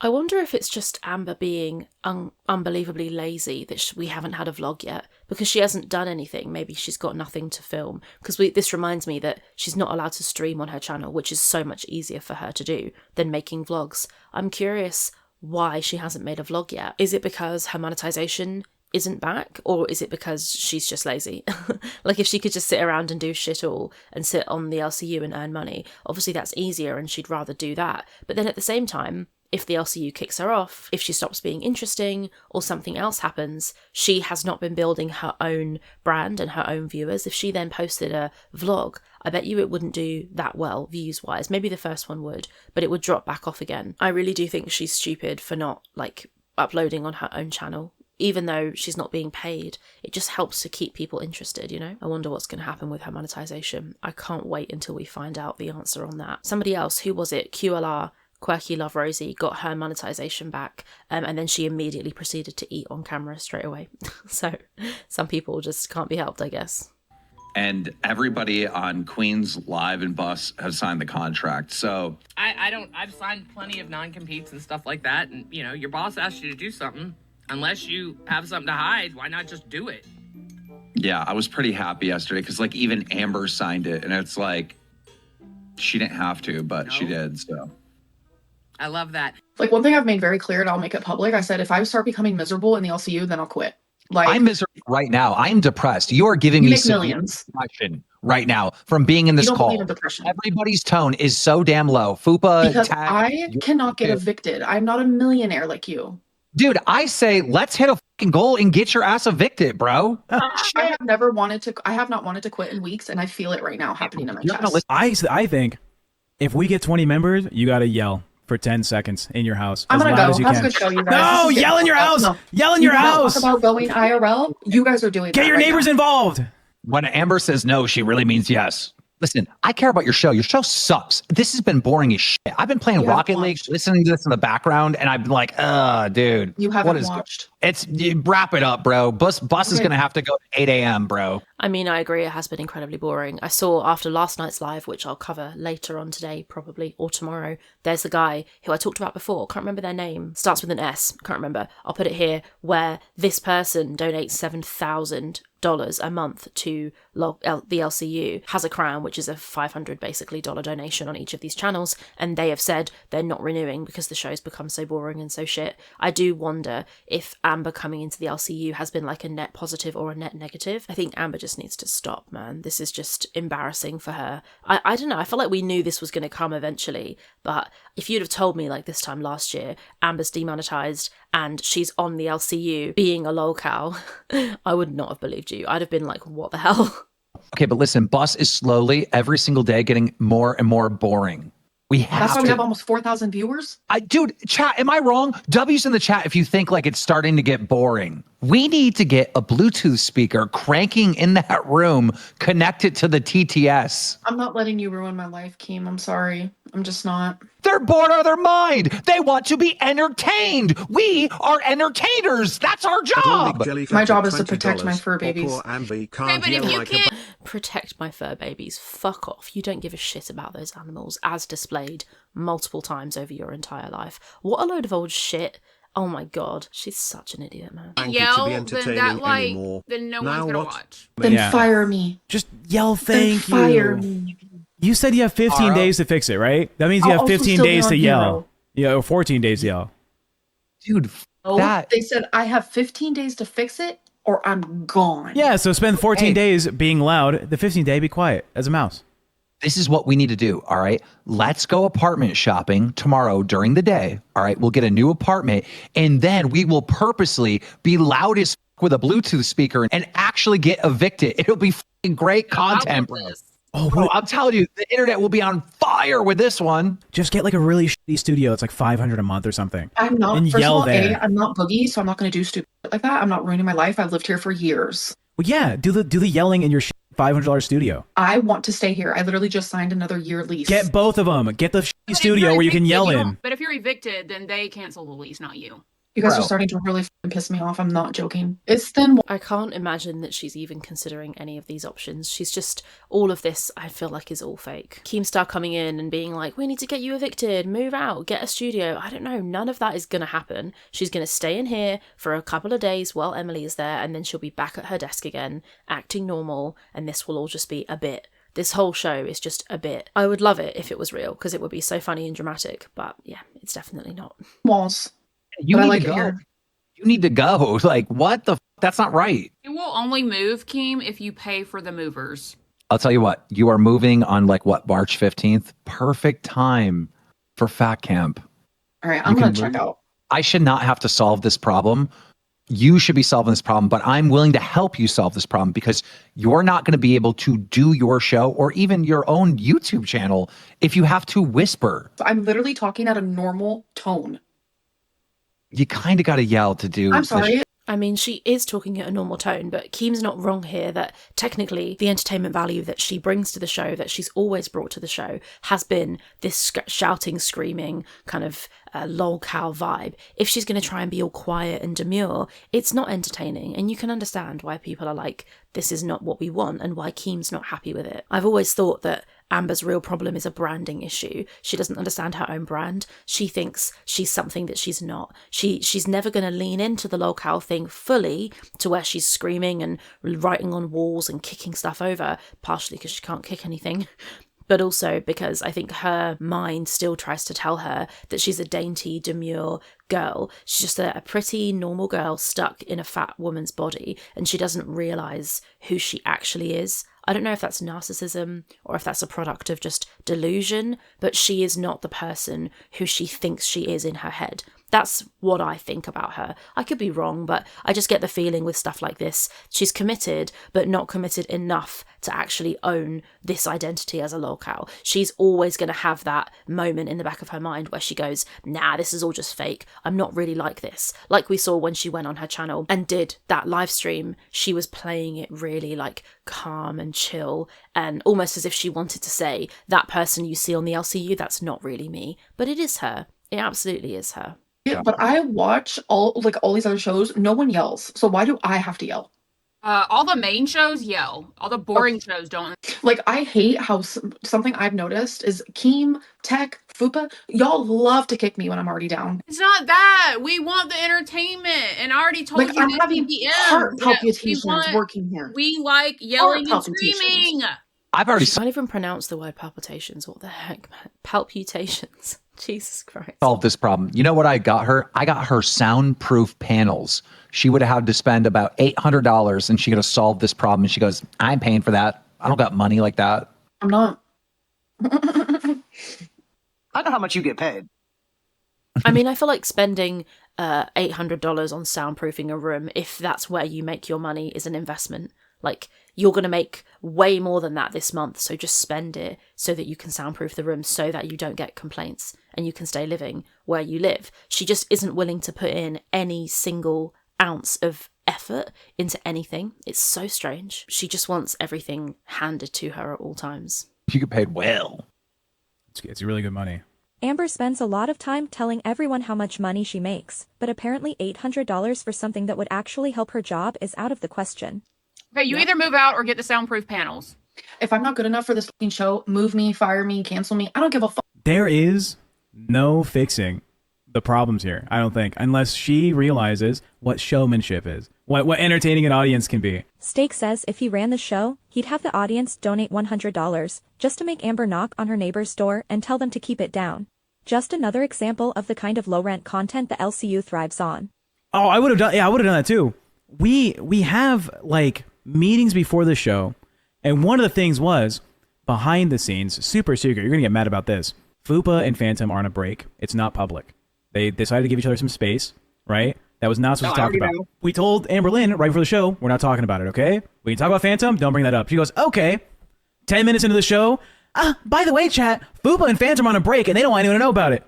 I wonder if it's just Amber being unbelievably lazy that we haven't had a vlog yet because she hasn't done anything. Maybe she's got nothing to film because this reminds me that she's not allowed to stream on her channel, which is so much easier for her to do than making vlogs. I'm curious why she hasn't made a vlog yet. Is it because her monetization isn't back, or is it because she's just lazy? Like if she could just sit around and do shit all and sit on the LCU and earn money, obviously that's easier and she'd rather do that. But then at the same time, if the LCU kicks her off, if she stops being interesting or something else happens, she has not been building her own brand and her own viewers. If she then posted a vlog, I bet you it wouldn't do that well views-wise. Maybe the first one would, but it would drop back off again. I really do think she's stupid for not like uploading on her own channel. Even though she's not being paid, it just helps to keep people interested, you know? I wonder what's going to happen with her monetization. I can't wait until we find out the answer on that. Somebody else, who was it? QLR, Quirky Love Rosie, got her monetization back, and then she immediately proceeded to eat on camera straight away. So some people just can't be helped, I guess. And everybody on Queens Live and Bus have signed the contract. So I've signed plenty of non-competes and stuff like that. And you know, your boss asked you to do something. Unless you have something to hide, why not just do it? yeah, I was pretty happy yesterday because like even Amber signed it, and it's like she didn't have to, but she did. So I love that. Like one thing I've made very clear, and I'll make it public. I said if I start becoming miserable in the LCU, then I'll quit. Like I'm miserable right now. I'm depressed. You are giving me millions depression right now from being in this you don't call. believe in depression. Everybody's tone is so damn low. Fupa, Because tag, I cannot get evicted. I'm not a millionaire like you. dude. I say let's hit a fucking goal and get your ass evicted, bro. I have never wanted to. I have not wanted to quit in weeks, and I feel it right now happening in my chest. I think if we get 20 members, you gotta yell for 10 seconds in your house. I'm gonna loud go. as you Have can. a good show, you guys. No, yell in your house. No. Yell in your house. Talk about going IRL. You guys are doing. Get that your right neighbors now. involved. When Amber says no, she really means yes. Listen, I care about your show. Your show sucks. This has been boring as shit. I've been playing Rocket League, listening to this in the background, and I've been like, dude. You haven't watched. Wrap it up, bro. Bus is going to have to go at 8 a.m., bro. I mean, I agree, it has been incredibly boring. I saw after last night's live, which I'll cover later on today, probably, or tomorrow, there's the guy who I talked about before, can't remember their name, starts with an S, can't remember, I'll put it here, where this person donates $7,000 a month to the LCU, has a crown, which is a $500 basically donation on each of these channels, and they have said they're not renewing because the show's become so boring and so shit. I do wonder if Amber coming into the LCU has been like a net positive or a net negative. I think Amber just needs to stop, man. This is just embarrassing for her. I don't know, I feel like we knew this was going to come eventually, but if you'd have told me like this time last year, Amber's demonetized and she's on the LCU being a lolcow, I would not have believed you. I'd have been like, what the hell? Okay, but listen, Bus is slowly every single day getting more and more boring. That's why we have almost 4,000 viewers. Dude, chat, am I wrong? W's in the chat if you think like it's starting to get boring. We need to get a Bluetooth speaker cranking in that room, connected to the TTS. I'm not letting you ruin my life, Keem. I'm sorry. I'm just not. They're bored out of their mind. They want to be entertained. We are entertainers. That's our job. My job is to protect my fur babies. Protect my fur babies. Fuck off. You don't give a shit about those animals as displayed multiple times over your entire life. What a load of old shit. Oh my god. She's such an idiot, man. Yell, then that like, then no one's gonna watch. Then fire me. Just yell thank you. Fire me. You said you have 15 days to fix it, right? That means you have 15 days to yell. Yeah, or 14 days to yell. Dude, they said I have 15 days to fix it or I'm gone. Yeah, so spend 14 days being loud. The 15th day, be quiet as a mouse. This is what we need to do, all right? Let's go apartment shopping tomorrow during the day, all right? We'll get a new apartment, and then we will purposely be loud as with a Bluetooth speaker and actually get evicted. It'll be fucking great content, bro. Oh, I'm telling you, the internet will be on fire with this one. Just get like a really shitty studio. It's like $500 a month or something. I'm not, and first yell of all, there. I'm not Boogie, so I'm not going to do stupid shit like that. I'm not ruining my life. I've lived here for years. Well, yeah, do the yelling in your $500 studio. I want to stay here. I literally just signed another year lease. Get both of them. Get the But studio where you can yell in. But if you're evicted, then they cancel the lease, not you. You guys Bro. are starting to really piss me off. I'm not joking. It's then. I can't imagine that she's even considering any of these options. She's just, all of this, I feel like, is all fake. Keemstar coming in and being like, we need to get you evicted, move out, get a studio. I don't know, none of that is going to happen. She's going to stay in here for a couple of days while Emily is there, and then she'll be back at her desk again, acting normal, and this will all just be a bit. This whole show is just a bit. I would love it if it was real, because it would be so funny and dramatic, but yeah, it's definitely not. Walls. You But I need like to it go. here. You need to go. Like, what the? That's not right. You will only move, Keem, if you pay for the movers. I'll tell you what. You are moving on like what, March 15th? Perfect time for Fat Camp. All right, I'm You going can to check move. out. I should not have to solve this problem. You should be solving this problem, but I'm willing to help you solve this problem because you're not going to be able to do your show or even your own YouTube channel if you have to whisper. I'm literally talking at a normal tone. You kind of got to yell to do. I'm sorry. I mean, she is talking at a normal tone, but Keem's not wrong here that technically the entertainment value that she brings to the show, that she's always brought to the show, has been this shouting, screaming, kind of lol cow vibe. If she's going to try and be all quiet and demure, it's not entertaining, and you can understand why people are like, this is not what we want, and why Keem's not happy with it. I've always thought that Amber's real problem is a branding issue. She doesn't understand her own brand. She thinks she's something that she's not. She's never going to lean into the lolcow thing fully to where she's screaming and writing on walls and kicking stuff over, partially because she can't kick anything, but also because I think her mind still tries to tell her that she's a dainty, demure girl. She's just a pretty, normal girl stuck in a fat woman's body, and she doesn't realise who she actually is. I don't know if that's narcissism or if that's a product of just delusion, but she is not the person who she thinks she is in her head. That's what I think about her. I could be wrong, but I just get the feeling with stuff like this, she's committed, but not committed enough to actually own this identity as a lolcow. She's always going to have that moment in the back of her mind where she goes, nah, this is all just fake. I'm not really like this. Like we saw when she went on her channel and did that live stream, she was playing it really like calm and chill, and almost as if she wanted to say, that person you see on the LCU, that's not really me. But it is her. It absolutely is her. Yeah, but I watch all these other shows. No one yells. So why do I have to yell? All the main shows yell. All the boring shows don't. Like, I hate how something I've noticed is Keem, Tech, Fupa, y'all love to kick me when I'm already down. It's not that. We want the entertainment. And I already told Like, you I'm this having at the heart end. palpitations working here. We like yelling and palpitations. screaming. I've already She can't even pronounce the word palpitations. What the heck, man? Palpitations. Jesus Christ. solved this problem. You know what I got her? I got her soundproof panels. She would have had to spend about $800 and she could have solved this problem. And she goes, I'm paying for that. I don't got money like that. I'm not. I know how much you get paid. I mean, I feel like spending $800 on soundproofing a room, if that's where you make your money, is an investment. Like, you're going to make way more than that this month, so just spend it so that you can soundproof the room so that you don't get complaints and you can stay living where you live. She just isn't willing to put in any single ounce of effort into anything. It's so strange. She just wants everything handed to her at all times. You get paid well. It's really good money. Amber spends a lot of time telling everyone how much money she makes, but apparently $800 for something that would actually help her job is out of the question. Okay, you either move out or get the soundproof panels. If I'm not good enough for this fucking show, move me, fire me, cancel me. I don't give a fuck. There is no fixing the problems here, I don't think, unless she realizes what showmanship is, what entertaining an audience can be. Steak says if he ran the show, he'd have the audience donate $100 just to make Amber knock on her neighbor's door and tell them to keep it down. Just another example of the kind of low-rent content the LCU thrives on. Oh, I would have done that too. We have like meetings before the show, and one of the things was behind the scenes, super secret. You're gonna get mad about this. Fupa and Phantom are on a break. It's not public. They decided to give each other some space, right? That was not supposed to talk about. We told Amberlynn right before the show, we're not talking about it, okay? We can talk about Phantom, don't bring that up. She goes, okay. 10 minutes into the show, by the way, chat, Fupa and Phantom are on a break and they don't want anyone to know about it.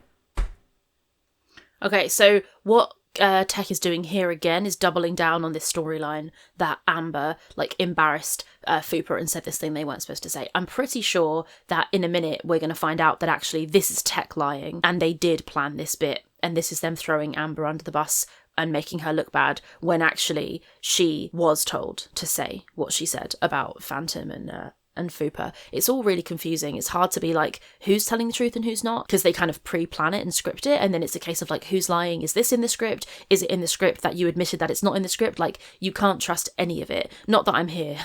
Okay, so what Tech is doing here again is doubling down on this storyline that Amber embarrassed Fupa and said this thing they weren't supposed to say. I'm pretty sure that in a minute we're going to find out that actually this is Tech lying and they did plan this bit, and this is them throwing Amber under the bus and making her look bad when actually she was told to say what she said about Phantom and Fupa. It's all really confusing. It's hard to be who's telling the truth and who's not, because they kind of pre-plan it and script it, and then it's a case of who's lying? Is this in the script? Is it in the script that you admitted that it's not in the script? You can't trust any of it. Not that I'm here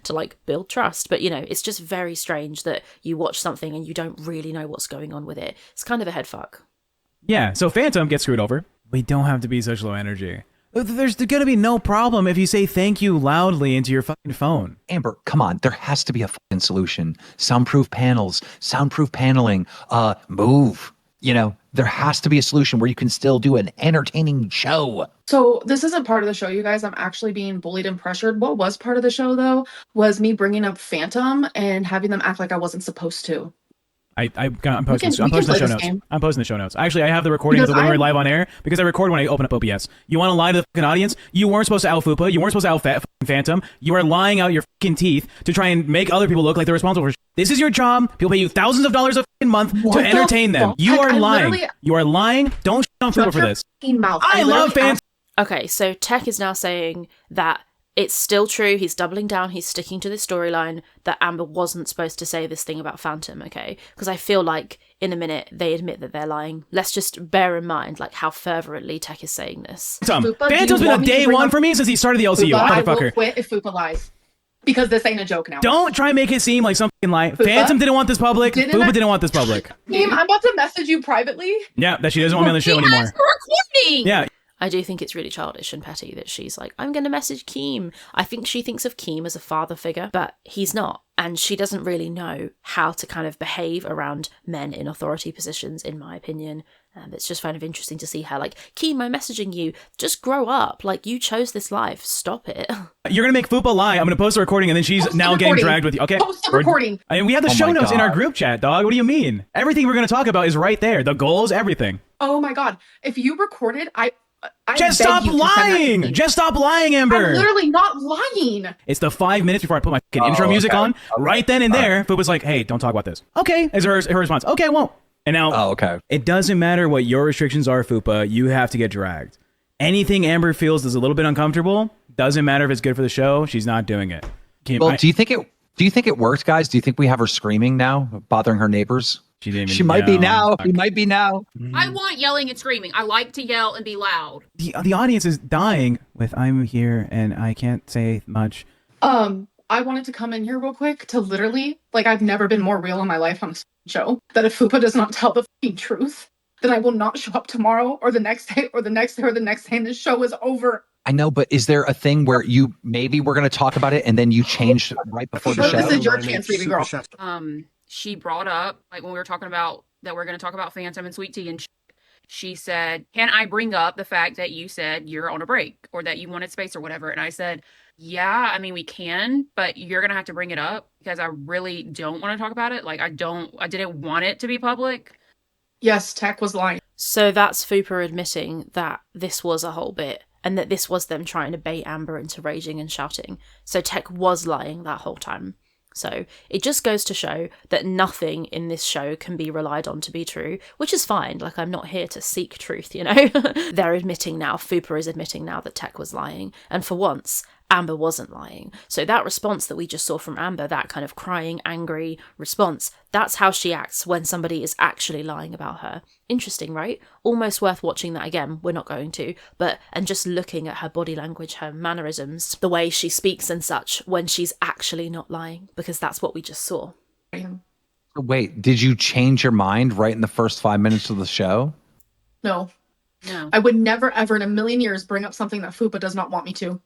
to build trust, but it's just very strange that you watch something and you don't really know what's going on with it. It's kind of a head fuck. Yeah, so Phantom gets screwed over. We don't have to be such low energy. There's gonna be no problem if you say thank you loudly into your fucking phone. Amber, come on. There has to be a fucking solution. Soundproof panels, soundproof paneling, move. There has to be a solution where you can still do an entertaining show. So this isn't part of the show, you guys. I'm actually being bullied and pressured. What was part of the show, though, was me bringing up Phantom and having them act like I wasn't supposed to. I'm posting the show notes. I'm posting the show notes. Actually, I have the recording of the when we're live on air because I record when I open up OBS. You want to lie to the fucking audience? You weren't supposed to out Fupa. You weren't supposed to out Phantom. You are lying out your fucking teeth to try and make other people look like they're responsible for shit. This is your job. People pay you thousands of dollars a fucking month to entertain them. You are lying. You are lying. Don't shit on Fupa for this. I love Phantom. Okay, so Tech is now saying that it's still true. He's doubling down. He's sticking to this storyline that Amber wasn't supposed to say this thing about Phantom, okay? Because I feel like in a minute they admit that they're lying. Let's just bear in mind how fervently Tech is saying this. Phantom's been a day one for me since he started the LCU. I will quit if Fupa lies. Because this ain't a joke now. Don't try and make it seem like something lie. Phantom didn't want this public. Fupa didn't want this public. Team, I'm about to message you privately. Yeah, that she doesn't want me on the show anymore. Recording. Yeah. I do think it's really childish and petty that she's I'm going to message Keem. I think she thinks of Keem as a father figure, but he's not. And she doesn't really know how to kind of behave around men in authority positions, in my opinion. And it's just kind of interesting to see her Keem, I'm messaging you. Just grow up. You chose this life. Stop it. You're going to make Fupa lie. I'm going to post a recording and then she's now getting dragged with you. Okay. Post the recording. We have the show notes in our group chat, dog. What do you mean? Everything we're going to talk about is right there. The goals, everything. Oh my God. If you recorded, I just stop lying! Just stop lying, Amber! I'm literally not lying! It's the 5 minutes before I put my fucking intro music on. Right then and there, Fupa's like, hey, don't talk about this. Okay, is her response. Okay, I won't. And now, it doesn't matter what your restrictions are, Fupa, you have to get dragged. Anything Amber feels is a little bit uncomfortable, doesn't matter if it's good for the show, she's not doing it. Do you think it worked, guys? Do you think we have her screaming now, bothering her neighbors? She might be now. He might be now. I want yelling and screaming. I like to yell and be loud. The audience is dying with I'm here and I can't say much. I wanted to come in here real quick to literally, I've never been more real in my life on a show, that if Fupa does not tell the fucking truth, then I will not show up tomorrow or the next day or the next day or the next day and this show is over. I know, but is there a thing where maybe we're going to talk about it and then you changed right before the show? This is your chance, baby girl. She brought up, when we were talking about that we're going to talk about Phantom and Sweet Tea, and she said, can I bring up the fact that you said you're on a break or that you wanted space or whatever? And I said, yeah, I mean, we can, but you're going to have to bring it up because I really don't want to talk about it. I didn't want it to be public. Yes, Tech was lying. So that's Fupa admitting that this was a whole bit and that this was them trying to bait Amber into raging and shouting. So Tech was lying that whole time. So it just goes to show that nothing in this show can be relied on to be true, which is fine. I'm not here to seek truth, They're admitting now, Fupa is admitting now that Tech was lying. And for once, Amber wasn't lying. So that response that we just saw from Amber, that kind of crying, angry response, that's how she acts when somebody is actually lying about her. Interesting, right? Almost worth watching that again. We're not going to, and just looking at her body language, her mannerisms, the way she speaks and such when she's actually not lying, because that's what we just saw. Wait, did you change your mind right in the first 5 minutes of the show? No. I would never, ever in a million years bring up something that Fupa does not want me to.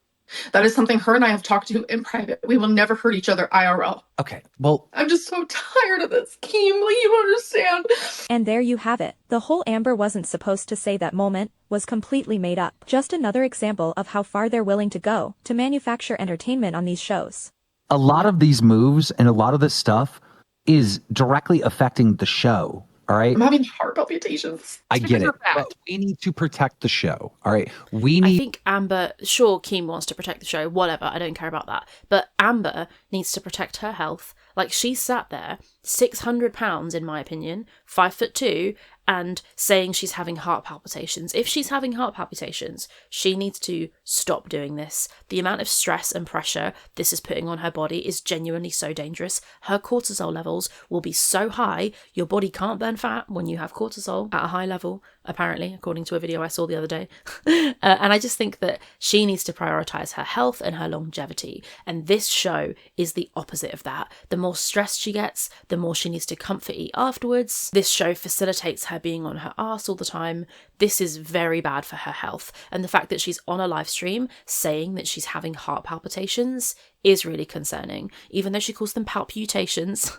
That is something her and I have talked to in private. We will never hurt each other IRL. Okay, well... I'm just so tired of this, Keem. You don't understand. And there you have it. The whole Amber wasn't supposed to say that moment was completely made up. Just another example of how far they're willing to go to manufacture entertainment on these shows. a lot of these moves and a lot of this stuff is directly affecting the show. All right. I'm having heart palpitations. I get it. fat. But we need to protect the show. All right. We I need think Amber, sure, Keem wants to protect the show, whatever, I don't care about that. But Amber needs to protect her health. Like, she sat there, 600 pounds, in my opinion, 5'2", and saying she's having heart palpitations. If she's having heart palpitations, she needs to stop doing this. The amount of stress and pressure this is putting on her body is genuinely so dangerous. Her cortisol levels will be so high, your body can't burn fat when you have cortisol at a high level, apparently, according to a video I saw the other day. And I just think that she needs to prioritize her health and her longevity. And this show is the opposite of that. The more stressed she gets, the more she needs to comfort eat afterwards. This show facilitates her being on her arse all the time. This is very bad for her health. And the fact that she's on a live stream saying that she's having heart palpitations is really concerning. Even though she calls them palpitations,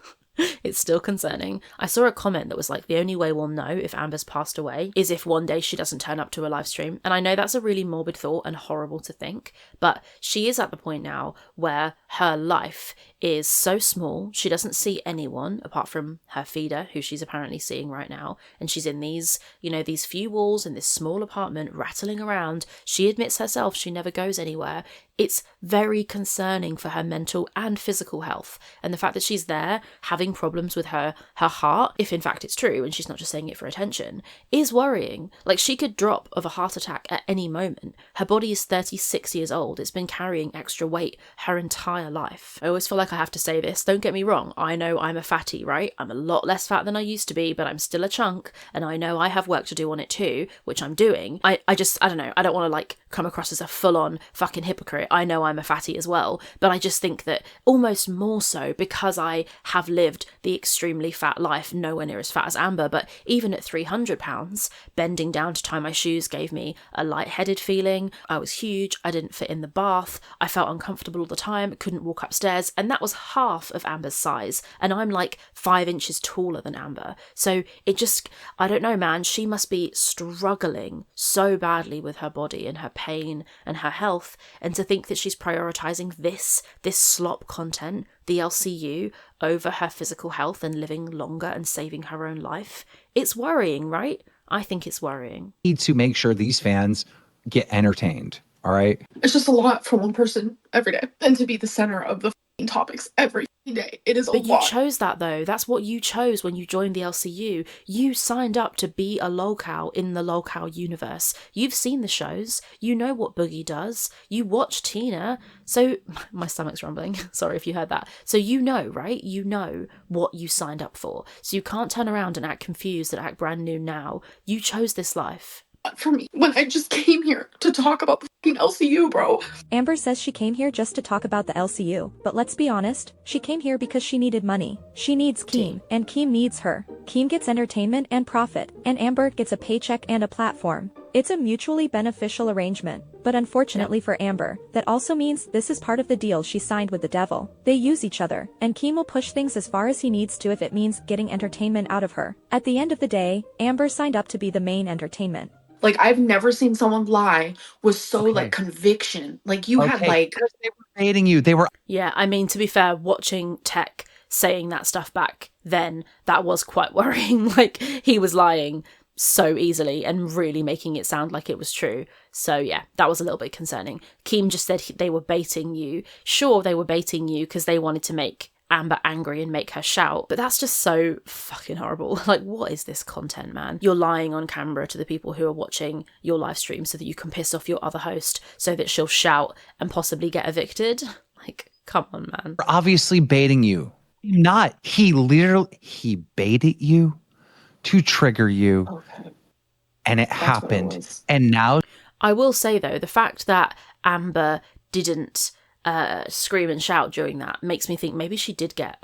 it's still concerning. I saw a comment that was like, the only way we'll know if Amber's passed away is if one day she doesn't turn up to a live stream. And I know that's a really morbid thought and horrible to think, but she is at the point now where her life is so small, she doesn't see anyone apart from her feeder, who she's apparently seeing right now, and she's in these, you know, these few walls in this small apartment rattling around. She admits herself she never goes anywhere. It's very concerning for her mental and physical health, and the fact that she's there having problems with her heart, if in fact it's true and she's not just saying it for attention, is worrying. Like, she could drop of a heart attack at any moment. Her body is 36 years old. It's been carrying extra weight her entire life. I always feel like I have to say this. Don't get me wrong. I know I'm a fatty, right? I'm a lot less fat than I used to be, but I'm still a chunk, and I know I have work to do on it too, which I'm doing. I don't know. I don't want to like come across as a full-on fucking hypocrite. I know I'm a fatty as well, but I just think that almost more so because I have lived the extremely fat life, nowhere near as fat as Amber, but even at 300 pounds, bending down to tie my shoes gave me a lightheaded feeling. I was huge. I didn't fit in the bath. I felt uncomfortable all the time, couldn't walk upstairs, and that was half of Amber's size, and I'm like 5 inches taller than Amber. So it just, I don't know, man, she must be struggling so badly with her body and her pain and her health, and to think that she's prioritizing this slop content, the LCU, over her physical health and living longer and saving her own life, it's worrying, right? I think it's worrying. need to make sure these fans get entertained. All right. It's just a lot for one person every day, and to be the center of the f***ing topics every day. It is a lot. But you chose that though. That's what you chose when you joined the LCU. You signed up to be a lolcow in the lolcow universe. You've seen the shows. You know what Boogie does. You watch Tina. So my stomach's rumbling. Sorry if you heard that. So you know, right? You know what you signed up for. So you can't turn around and act confused and act brand new now. You chose this life. For me, when I just came here to talk about the fucking LCU, bro. Amber says she came here just to talk about the LCU, but let's be honest, she came here because she needed money. She needs Keem, and Keem needs her. Keem gets entertainment and profit, and Amber gets a paycheck and a platform. It's a mutually beneficial arrangement, but unfortunately for Amber, that also means this is part of the deal she signed with the devil. They use each other, and Keem will push things as far as he needs to if it means getting entertainment out of her. At the end of the day, Amber signed up to be the main entertainment. Like, I've never seen someone lie with so, like, conviction. Like, you had, like... They were baiting you. They were... Yeah, I mean, to be fair, watching Tech saying that stuff back then, that was quite worrying. Like, he was lying so easily and really making it sound like it was true. So yeah, that was a little bit concerning. Keem just said they were baiting you. Sure, they were baiting you because they wanted to make Amber angry and make her shout, but that's just so fucking horrible. Like, what is this content, man? You're lying on camera to the people who are watching your live stream so that you can piss off your other host so that she'll shout and possibly get evicted. Like, come on, man. Obviously baiting you. Not. He baited you to trigger you. Okay. And it That's happened. what it was. And now I will say, though, the fact that Amber didn't scream and shout during that makes me think maybe she did get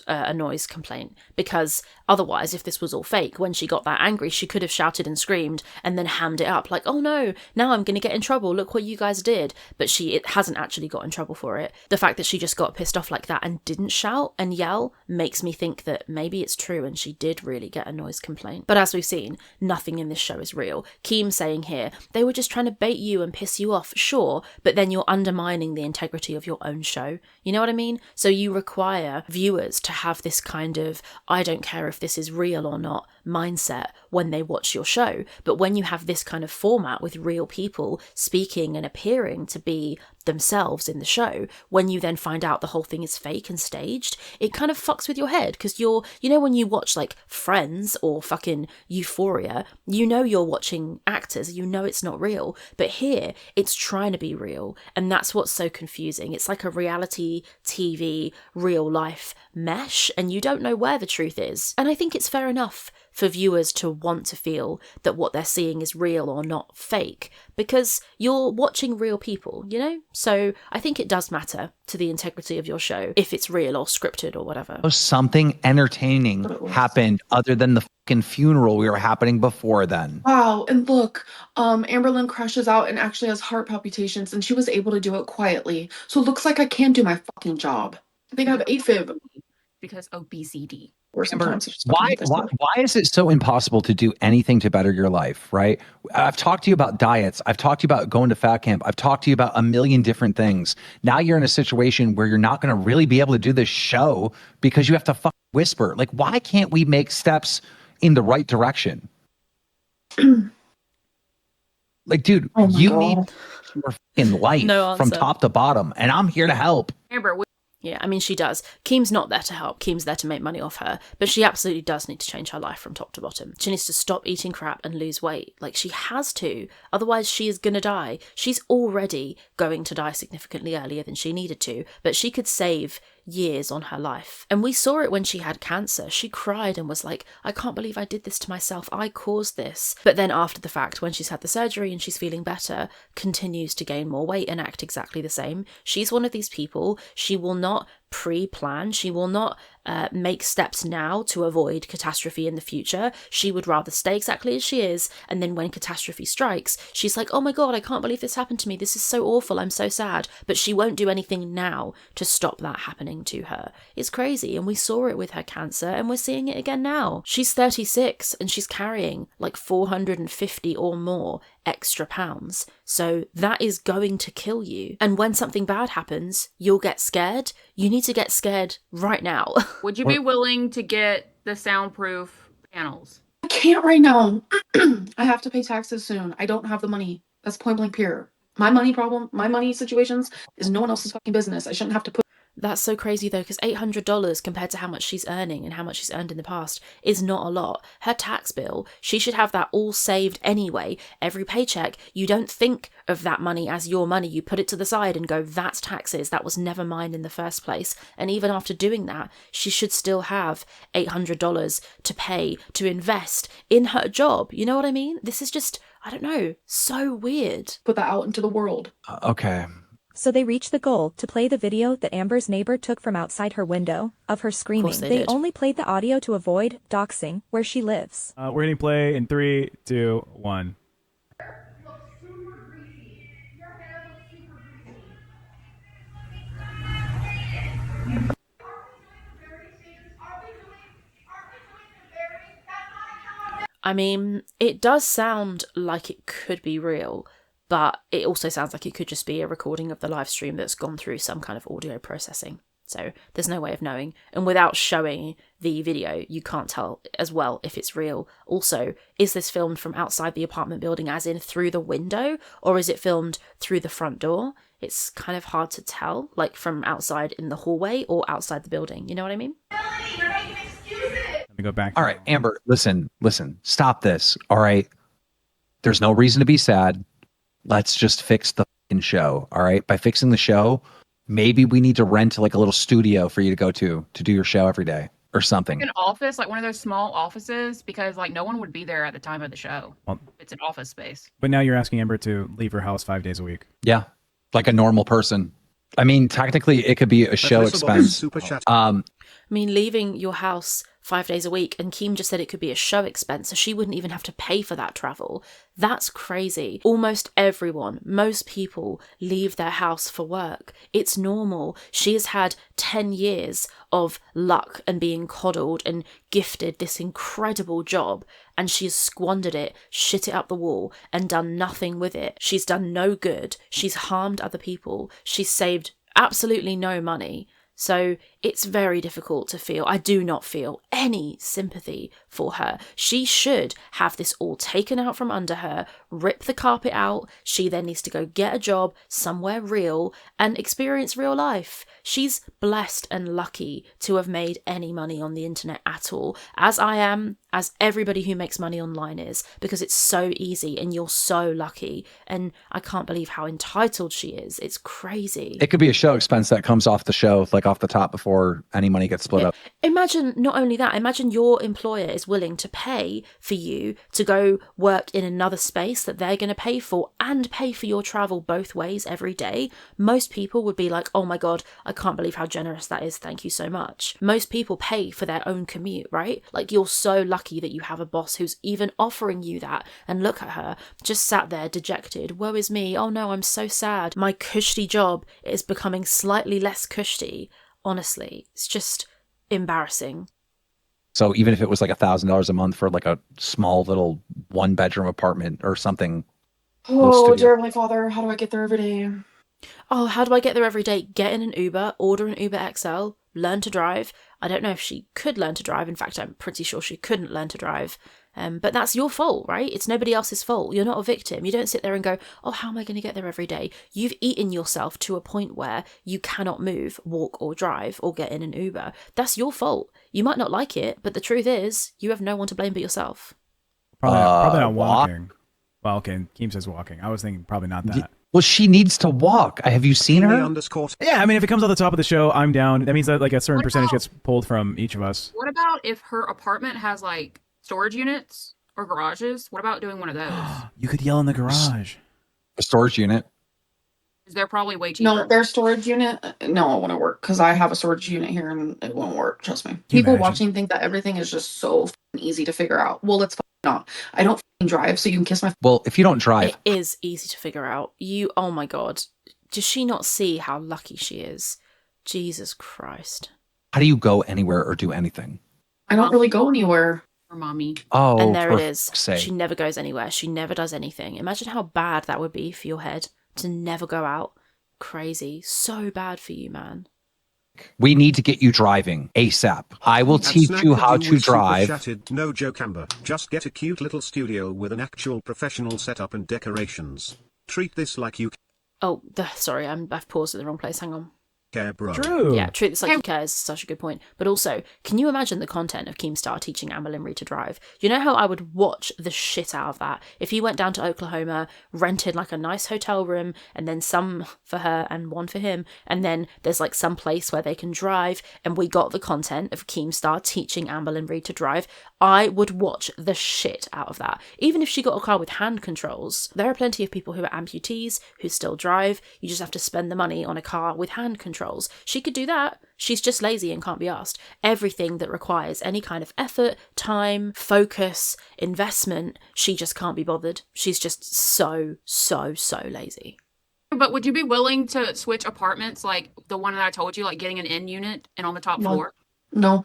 a noise complaint, because otherwise, if this was all fake, when she got that angry, she could have shouted and screamed and then hammed it up like, oh no, now I'm going to get in trouble, look what you guys did. But it hasn't actually got in trouble for it. The fact that she just got pissed off like that and didn't shout and yell makes me think that maybe it's true and she did really get a noise complaint. But as we've seen, nothing in this show is real. Keem saying here, they were just trying to bait you and piss you off, sure, but then you're undermining the integrity integrity of your own show. You know what I mean? So you require viewers to have this kind of, I don't care if this is real or not, mindset when they watch your show. But when you have this kind of format with real people speaking and appearing to be themselves in the show, when you then find out the whole thing is fake and staged, it kind of fucks with your head, because you know, when you watch like Friends or fucking Euphoria, you know you're watching actors, you know it's not real. But here, it's trying to be real, and that's what's so confusing. It's like a reality TV, real life mesh, and you don't know where the truth is. And I think it's fair enough for viewers to want to feel that what they're seeing is real or not fake, because you're watching real people, you know? So I think it does matter to the integrity of your show if it's real or scripted or whatever. Something entertaining happened other than the fucking funeral we were happening before then. Wow, and look, Amberlynn crashes out and actually has heart palpitations, and she was able to do it quietly. So it looks like I can do my fucking job. I think I have AFib. Because obesity. Or Amber, sometimes it's just fucking why is it so impossible to do anything to better your life, right? I've talked to you about diets. I've talked to you about going to fat camp. I've talked to you about a million different things. Now you're in a situation where you're not going to really be able to do this show because you have to fucking whisper. Like, why can't we make steps in the right direction? Like, dude, you need your fucking life from top to bottom, and I'm here to help. Amber, yeah, I mean, she does. Keem's not there to help. Keem's there to make money off her. But she absolutely does need to change her life from top to bottom. She needs to stop eating crap and lose weight. Like, she has to. Otherwise, she is going to die. She's already going to die significantly earlier than she needed to. But she could save years on her life. And we saw it when she had cancer. She cried and was like, I can't believe I did this to myself. I caused this. But then after the fact, when she's had the surgery and she's feeling better, continues to gain more weight and act exactly the same. She's one of these people. She will not pre-plan. She will not make steps now to avoid catastrophe in the future. She would rather stay exactly as she is, and then when catastrophe strikes, she's like, oh my god, I can't believe this happened to me. This is so awful. I'm so sad. But she won't do anything now to stop that happening to her. It's crazy, and we saw it with her cancer, and we're seeing it again now. She's 36, and she's carrying like 450 or more extra pounds. So that is going to kill you. And when something bad happens, you'll get scared. You need to get scared right now. Would you be willing to get the soundproof panels? I can't right now. I have to pay taxes soon. I don't have the money. That's point blank period. My money problem, my money situations is no one else's fucking business. I shouldn't have to put. That's so crazy though, because $800 compared to how much she's earning and how much she's earned in the past is not a lot. Her tax bill, she should have that all saved anyway. Every paycheck, you don't think of that money as your money. You put it to the side and go, that's taxes. That was never mine in the first place. And even after doing that, she should still have $800 to pay to invest in her job. You know what I mean? This is just, I don't know, so weird. Put that out into the world. Okay. So they reached the goal to play the video that Amber's neighbor took from outside her window of her screaming. They only played the audio to avoid doxing where she lives. We're hitting play in 3, 2, 1. I mean, it does sound like it could be real, but it also sounds like it could just be a recording of the live stream that's gone through some kind of audio processing. So there's no way of knowing. And without showing the video, you can't tell as well if it's real. Also, is this filmed from outside the apartment building, as in through the window, or is it filmed through the front door? It's kind of hard to tell, like from outside in the hallway or outside the building. You know what I mean? Let me go back. All right, Amber, listen, stop this. All right. There's no reason to be sad. Let's just fix the fucking show. All right. By fixing the show, maybe we need to rent like a little studio for you to go to do your show every day or something. An office, like one of those small offices, because like no one would be there at the time of the show. Well, it's an office space. But now you're asking Amber to leave her house 5 days a week. Yeah. Like a normal person. I mean, technically it could be a show expense. I mean, leaving your house 5 days a week, and Keem just said it could be a show expense, so she wouldn't even have to pay for that travel. That's crazy. Almost everyone, most people leave their house for work. It's normal. She has had 10 years of luck and being coddled and gifted this incredible job, and she has squandered it, shit it up the wall, and done nothing with it. She's done no good. She's harmed other people. She's saved absolutely no money. So it's very difficult to feel. I do not feel any sympathy for her. She should have this all taken out from under her, rip the carpet out. She then needs to go get a job somewhere real and experience real life. She's blessed and lucky to have made any money on the internet at all, as I am, as everybody who makes money online is, because it's so easy and you're so lucky. And I can't believe how entitled she is. It's crazy. It could be a show expense that comes off the show, like off the top before any money gets split up. Imagine, not only that, imagine your employer is willing to pay for you to go work in another space that they're going to pay for and pay for your travel both ways every day. Most people would be like, oh my God, I can't believe how generous that is. Thank you so much. Most people pay for their own commute, right? Like, you're so lucky that you have a boss who's even offering you that. And look at her, just sat there dejected. Woe is me. Oh no, I'm so sad. My cushy job is becoming slightly less cushy. Honestly, it's just embarrassing. So even if it was like $1,000 a month for like a small little 1-bedroom apartment or something. Oh, dear Heavenly Father, how do I get there every day? Oh, how do I get there every day? Get in an Uber, order an Uber XL, learn to drive. I don't know if she could learn to drive. In fact, I'm pretty sure she couldn't learn to drive. But that's your fault, right? It's nobody else's fault. You're not a victim. You don't sit there and go, oh, how am I going to get there every day? You've eaten yourself to a point where you cannot move, walk or drive or get in an Uber. That's your fault. You might not like it, but the truth is you have no one to blame but yourself. Probably not walking. Well, okay, Keem says walking. I was thinking probably not that. Well, she needs to walk. Have you seen her? Yeah, I mean, if it comes on the top of the show, I'm down. That means that like a certain percentage gets pulled from each of us. What about if her apartment has like storage units or garages? What about doing one of those? You could yell in the garage. A storage unit. They're probably way cheaper. No, their storage unit, no, it wouldn't work because I have a storage unit here and it won't work. Trust me. People watching think that everything is just so easy to figure out. Well, it's not. I don't drive, so you can kiss my. Well, if you don't drive, it is easy to figure out. Oh my God, does she not see how lucky she is? Jesus Christ. How do you go anywhere or do anything? I don't really go anywhere. Her mommy. Oh, and there it is. Sake. She never goes anywhere. She never does anything. Imagine how bad that would be for your head to never go out. Crazy. So bad for you, man. We need to get you driving ASAP. I will teach you how to drive. No joke, Amber. Just get a cute little studio with an actual professional setup and decorations. Treat this like you Oh, sorry, I've paused at the wrong place. Hang on. care, bro. True. Yeah, treat this like you care is such a good point. But also, can you imagine the content of Keemstar teaching Amberlynn Reid to drive? You know how I would watch the shit out of that if he went down to Oklahoma, rented like a nice hotel room, and then some for her and one for him, and then there's like some place where they can drive, and we got the content of Keemstar teaching Amberlynn Reid to drive. I would watch the shit out of that. Even if she got a car with hand controls, there are plenty of people who are amputees who still drive. You just have to spend the money on a car with hand controls. She could do that. She's just lazy and can't be asked. Everything that requires any kind of effort, time, focus, investment, she just can't be bothered. She's just so lazy. But would you be willing to switch apartments like the one that I told you, like getting an in unit and on the top floor? No.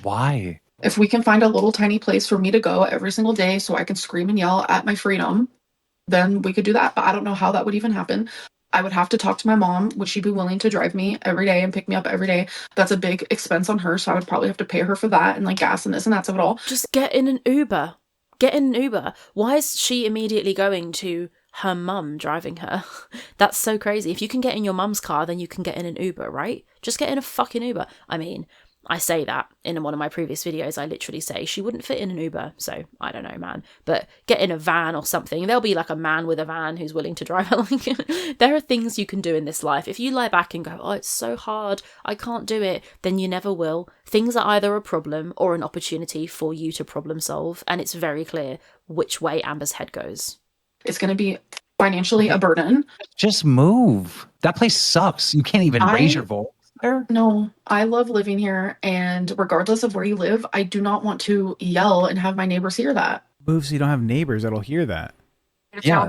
Why? If we can find a little tiny place for me to go every single day so I can scream and yell at my freedom, then we could do that. But I don't know how that would even happen. I would have to talk to my mom. Would she be willing to drive me every day and pick me up every day? That's a big expense on her, so I would probably have to pay her for that and like gas and this and that's of it all. Just get in an Uber. Get in an Uber. Why is she immediately going to her mum driving her? That's so crazy. If you can get in your mum's car, then you can get in an Uber, right? Just get in a fucking Uber. I mean, I say that in one of my previous videos. I literally say she wouldn't fit in an Uber, so I don't know, man. But get in a van or something. There'll be like a man with a van who's willing to drive. There are things you can do in this life. If you lie back and go, oh, it's so hard, I can't do it, then you never will. Things are either a problem or an opportunity for you to problem solve, and it's very clear which way Amber's head goes. It's going to be financially a burden. Just move. That place sucks. You can't even raise your voice. No, I love living here, and regardless of where you live, I do not want to yell and have my neighbors hear that. Move so you don't have neighbors that'll hear that. Yeah.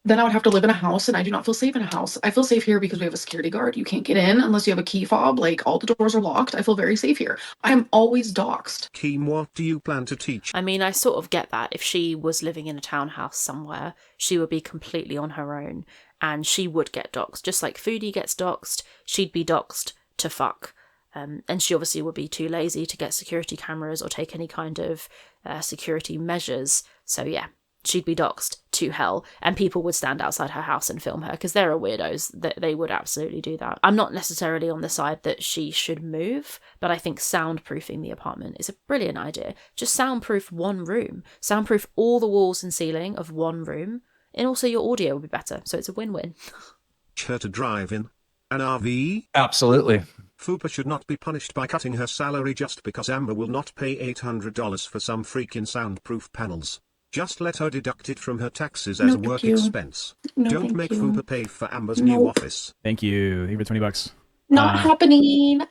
Then I would have to live in a house, and I do not feel safe in a house. I feel safe here because we have a security guard. You can't get in unless you have a key fob. Like, all the doors are locked. I feel very safe here. I am always doxxed. Keem, what do you plan to teach? I mean, I sort of get that. If she was living in a townhouse somewhere, she would be completely on her own. and she would get doxxed. Just like Foodie gets doxxed, she'd be doxxed to fuck. And she obviously would be too lazy to get security cameras or take any kind of security measures. So yeah, she'd be doxxed to hell, and people would stand outside her house and film her because there are weirdos that they would absolutely do that. I'm not necessarily on the side that she should move, but I think soundproofing the apartment is a brilliant idea. Just soundproof one room, soundproof all the walls and ceiling of one room, and also your audio will be better. So it's a win-win. Her to drive in an RV? Absolutely. Fupa should not be punished by cutting her salary just because Amber will not pay $800 for some freaking soundproof panels. Just let her deduct it from her taxes as a work expense. Don't make Fupa pay for Amber's new office. Thank you. Here for $20. Not happening.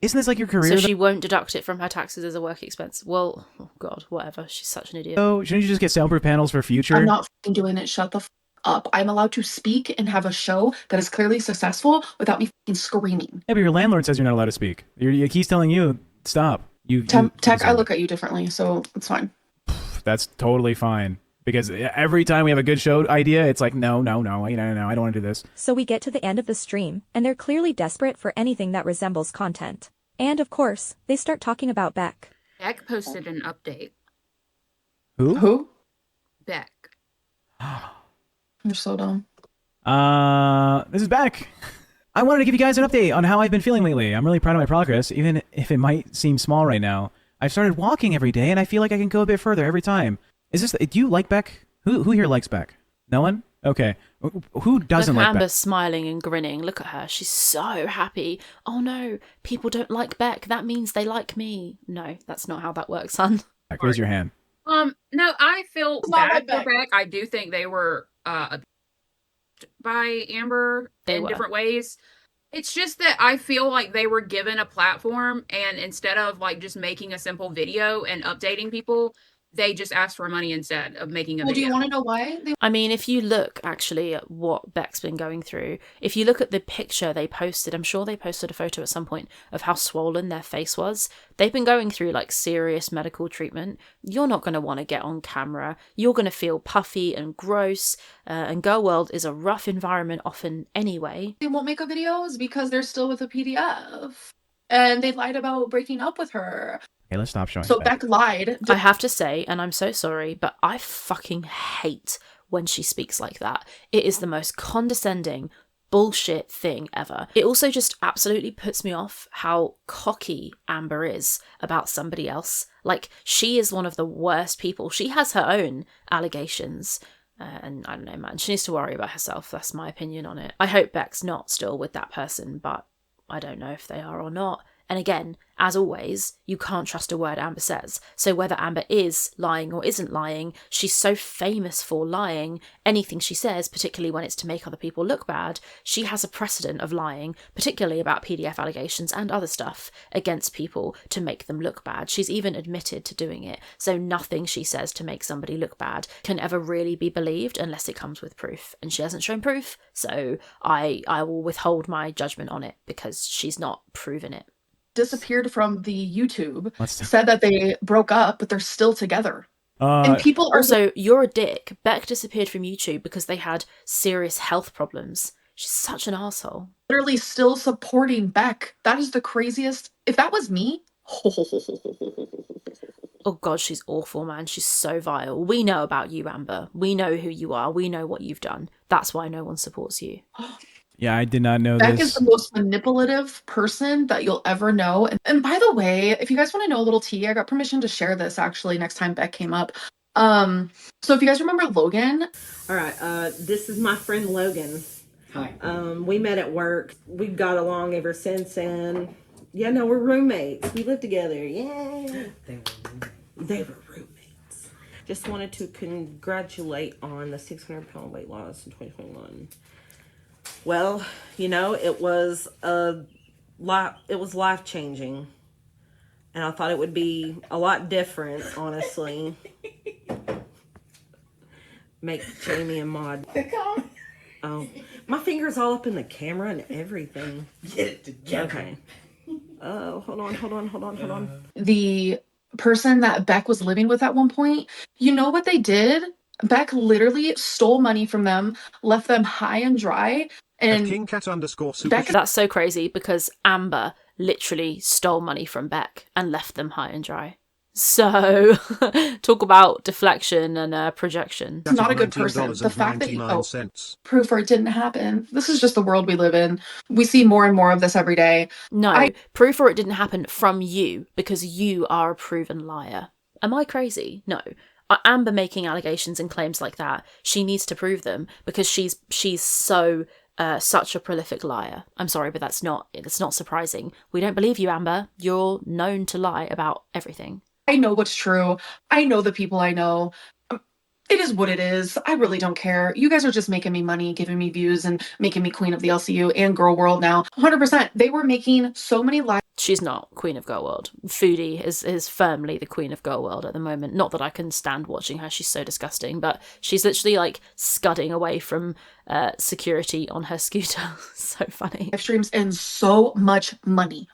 Isn't this like your career? So she won't deduct it from her taxes as a work expense. Well, oh God, whatever. She's such an idiot. Oh, shouldn't you just get soundproof panels for future? I'm not fucking doing it. Shut the up. I'm allowed to speak and have a show that is clearly successful without me fucking screaming. Yeah, but your landlord says you're not allowed to speak. He's telling you, stop. Tech, I look at you differently, so it's fine. That's totally fine. Because every time we have a good show idea, it's like, no, I don't want to do this. So we get to the end of the stream, and they're clearly desperate for anything that resembles content. And of course, they start talking about Beck. Beck posted an update. Who? Beck. You're so dumb. This is Beck. I wanted to give you guys an update on how I've been feeling lately. I'm really proud of my progress, even if it might seem small right now. I've started walking every day, and I feel like I can go a bit further every time. Do you like Beck? Who here likes Beck? No one? Okay. Who doesn't Look at like Amber Beck? smiling and grinning. Look at her. She's so happy. Oh no, people don't like Beck. That means they like me. No, that's not how that works, son. Beck, raise your hand. No, I feel not bad like for Beck. I do think they were by Amber in different ways. It's just that I feel like they were given a platform, and instead of like just making a simple video and updating people, they just asked for money instead of making a video. Do you want to know why? I mean, if you look actually at what Beck's been going through, if you look at the picture they posted, I'm sure they posted a photo at some point of how swollen their face was. They've been going through like serious medical treatment. You're not going to want to get on camera. You're going to feel puffy and gross. And Girl World is a rough environment often anyway. They won't make a videos because they're still with a PDF. And they lied about breaking up with her. Okay, let's stop showing So Beck lied. I have to say, and I'm so sorry, but I fucking hate when she speaks like that. It is the most condescending bullshit thing ever. It also just absolutely puts me off how cocky Amber is about somebody else. Like, she is one of the worst people. She has her own allegations. And I don't know, man, she needs to worry about herself. That's my opinion on it. I hope Beck's not still with that person, but I don't know if they are or not. And again, as always, you can't trust a word Amber says. So whether Amber is lying or isn't lying, she's so famous for lying. Anything she says, particularly when it's to make other people look bad, she has a precedent of lying, particularly about PDF allegations and other stuff, against people to make them look bad. She's even admitted to doing it. So nothing she says to make somebody look bad can ever really be believed unless it comes with proof. And she hasn't shown proof, so I will withhold my judgment on it because she's not proven it. Disappeared from the YouTube, said that they broke up, but they're still together. And people are... Also, you're a dick. Beck disappeared from YouTube because they had serious health problems. She's such an asshole. Literally still supporting Beck. That is the craziest. If that was me... Oh God, she's awful, man. She's so vile. We know about you, Amber. We know who you are. We know what you've done. That's why no one supports you. Yeah, I did not know Beck this. is the most manipulative person that you'll ever know. And by the way, if you guys want to know a little tea, I got permission to share this actually next time Beck came up. So if you guys remember Logan. All right, this is my friend Logan. Hi. We met at work. We've got along ever since, and yeah, no, we're roommates. We live together. Yeah. They were roommates. Just wanted to congratulate on the 600-pound weight loss in 2021. Well, you know, it was life-changing, and I thought it would be a lot different, honestly. Make Jamie and Maud. Oh, my finger's all up in the camera and everything. Get it together. Okay. Oh, hold on. The person that Beck was living with at one point, you know what they did? Beck literally stole money from them, left them high and dry, At and KingCat_super. Beck. That's so crazy because Amber literally stole money from Beck and left them high and dry. So, talk about deflection and projection. He's not a good person. The fact that proof or it didn't happen. This is just the world we live in. We see more and more of this every day. No, proof or it didn't happen from you because you are a proven liar. Am I crazy? No. Amber making allegations and claims like that, she needs to prove them because she's so such a prolific liar. I'm sorry, but that's not surprising. We don't believe you, Amber. You're known to lie about everything. I know what's true. I know the people I know. It is what it is. I really don't care. You guys are just making me money, giving me views, and making me queen of the LCU and girl world now. 100%. They were making so many lies. She's not queen of girl world. Foodie is firmly the queen of girl world at the moment. Not that I can stand watching her. She's so disgusting. But she's literally like scudding away from security on her scooter. So funny. Live streams and so much money.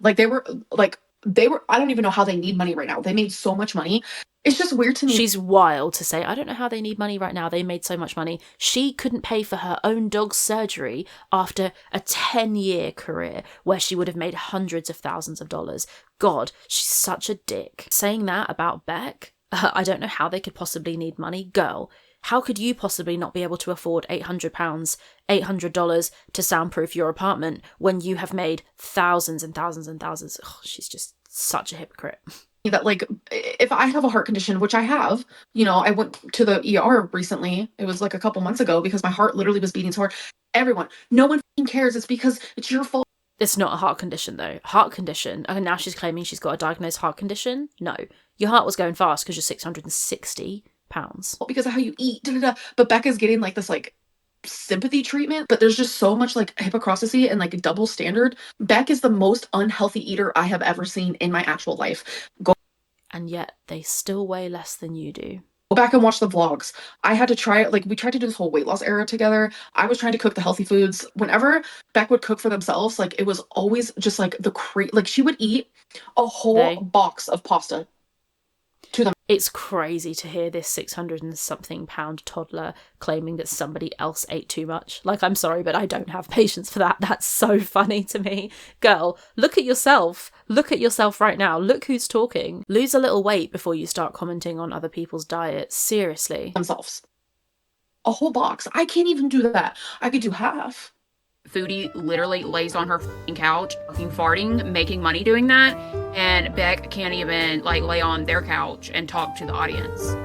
They were, I don't even know how they need money right now. They made so much money. It's just weird to me. She's wild to say, I don't know how they need money right now. They made so much money. She couldn't pay for her own dog's surgery after a 10-year career where she would have made hundreds of thousands of dollars. God, she's such a dick. Saying that about Beck, I don't know how they could possibly need money. Girl, how could you possibly not be able to afford £800, $800 to soundproof your apartment when you have made thousands and thousands and thousands? Oh, she's just such a hypocrite. That if I have a heart condition, which I have, I went to the ER recently. It was like a couple months ago because my heart literally was beating so hard. No one cares. It's because it's your fault. It's not a heart condition though. Heart condition. And now she's claiming she's got a diagnosed heart condition. No, your heart was going fast because you're 660 pounds. Because of how you eat. But Becca's getting this sympathy treatment, but there's just so much hypocrisy and double standard. Beck is the most unhealthy eater I have ever seen in my actual life. And yet they still weigh less than you do. Go back and watch the vlogs. I had to try it. We tried to do this whole weight loss era together. I was trying to cook the healthy foods. Whenever Beck would cook for themselves, it was always just she would eat a whole box of pasta to them. It's crazy to hear this 600 and something pound toddler claiming that somebody else ate too much. I'm sorry, but I don't have patience for that. That's so funny to me. Girl, look at yourself. Look at yourself right now. Look who's talking. Lose a little weight before you start commenting on other people's diets. Seriously. Themselves. A whole box. I can't even do that. I could do half. Foodie literally lays on her couch, fucking farting, making money doing that, and Beck can't even lay on their couch and talk to the audience.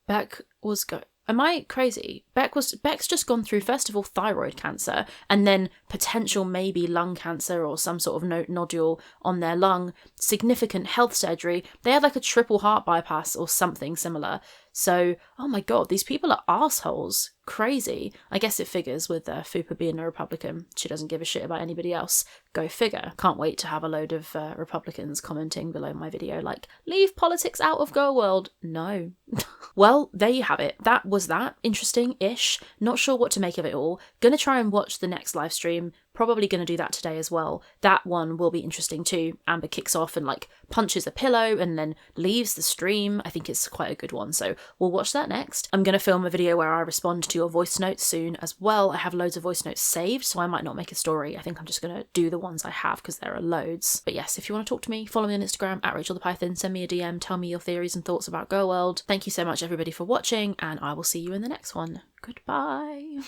Beck was Am I crazy? Beck's just gone through, first of all, thyroid cancer, and then potential maybe lung cancer or some sort of nodule on their lung, significant health surgery. They had a triple heart bypass or something similar. So, oh my God, these people are assholes. Crazy. I guess it figures with Fupa being a Republican. She doesn't give a shit about anybody else. Go figure. Can't wait to have a load of Republicans commenting below my video leave politics out of Girl World. No. Well, there you have it. That was that. Interesting-ish. Not sure what to make of it all. Gonna try and watch the next live stream. Probably going to do that today as well. That one will be interesting too. Amber kicks off and punches a pillow and then leaves the stream. I think it's quite a good one, so we'll watch that next. I'm going to film a video where I respond to your voice notes soon as well. I have loads of voice notes saved, so I might not make a story. I think I'm just going to do the ones I have because there are loads. But yes, if you want to talk to me, follow me on Instagram at RachelThePython. Send me a DM, tell me your theories and thoughts about Girl World. Thank you so much everybody for watching, and I will see you in the next one. Goodbye.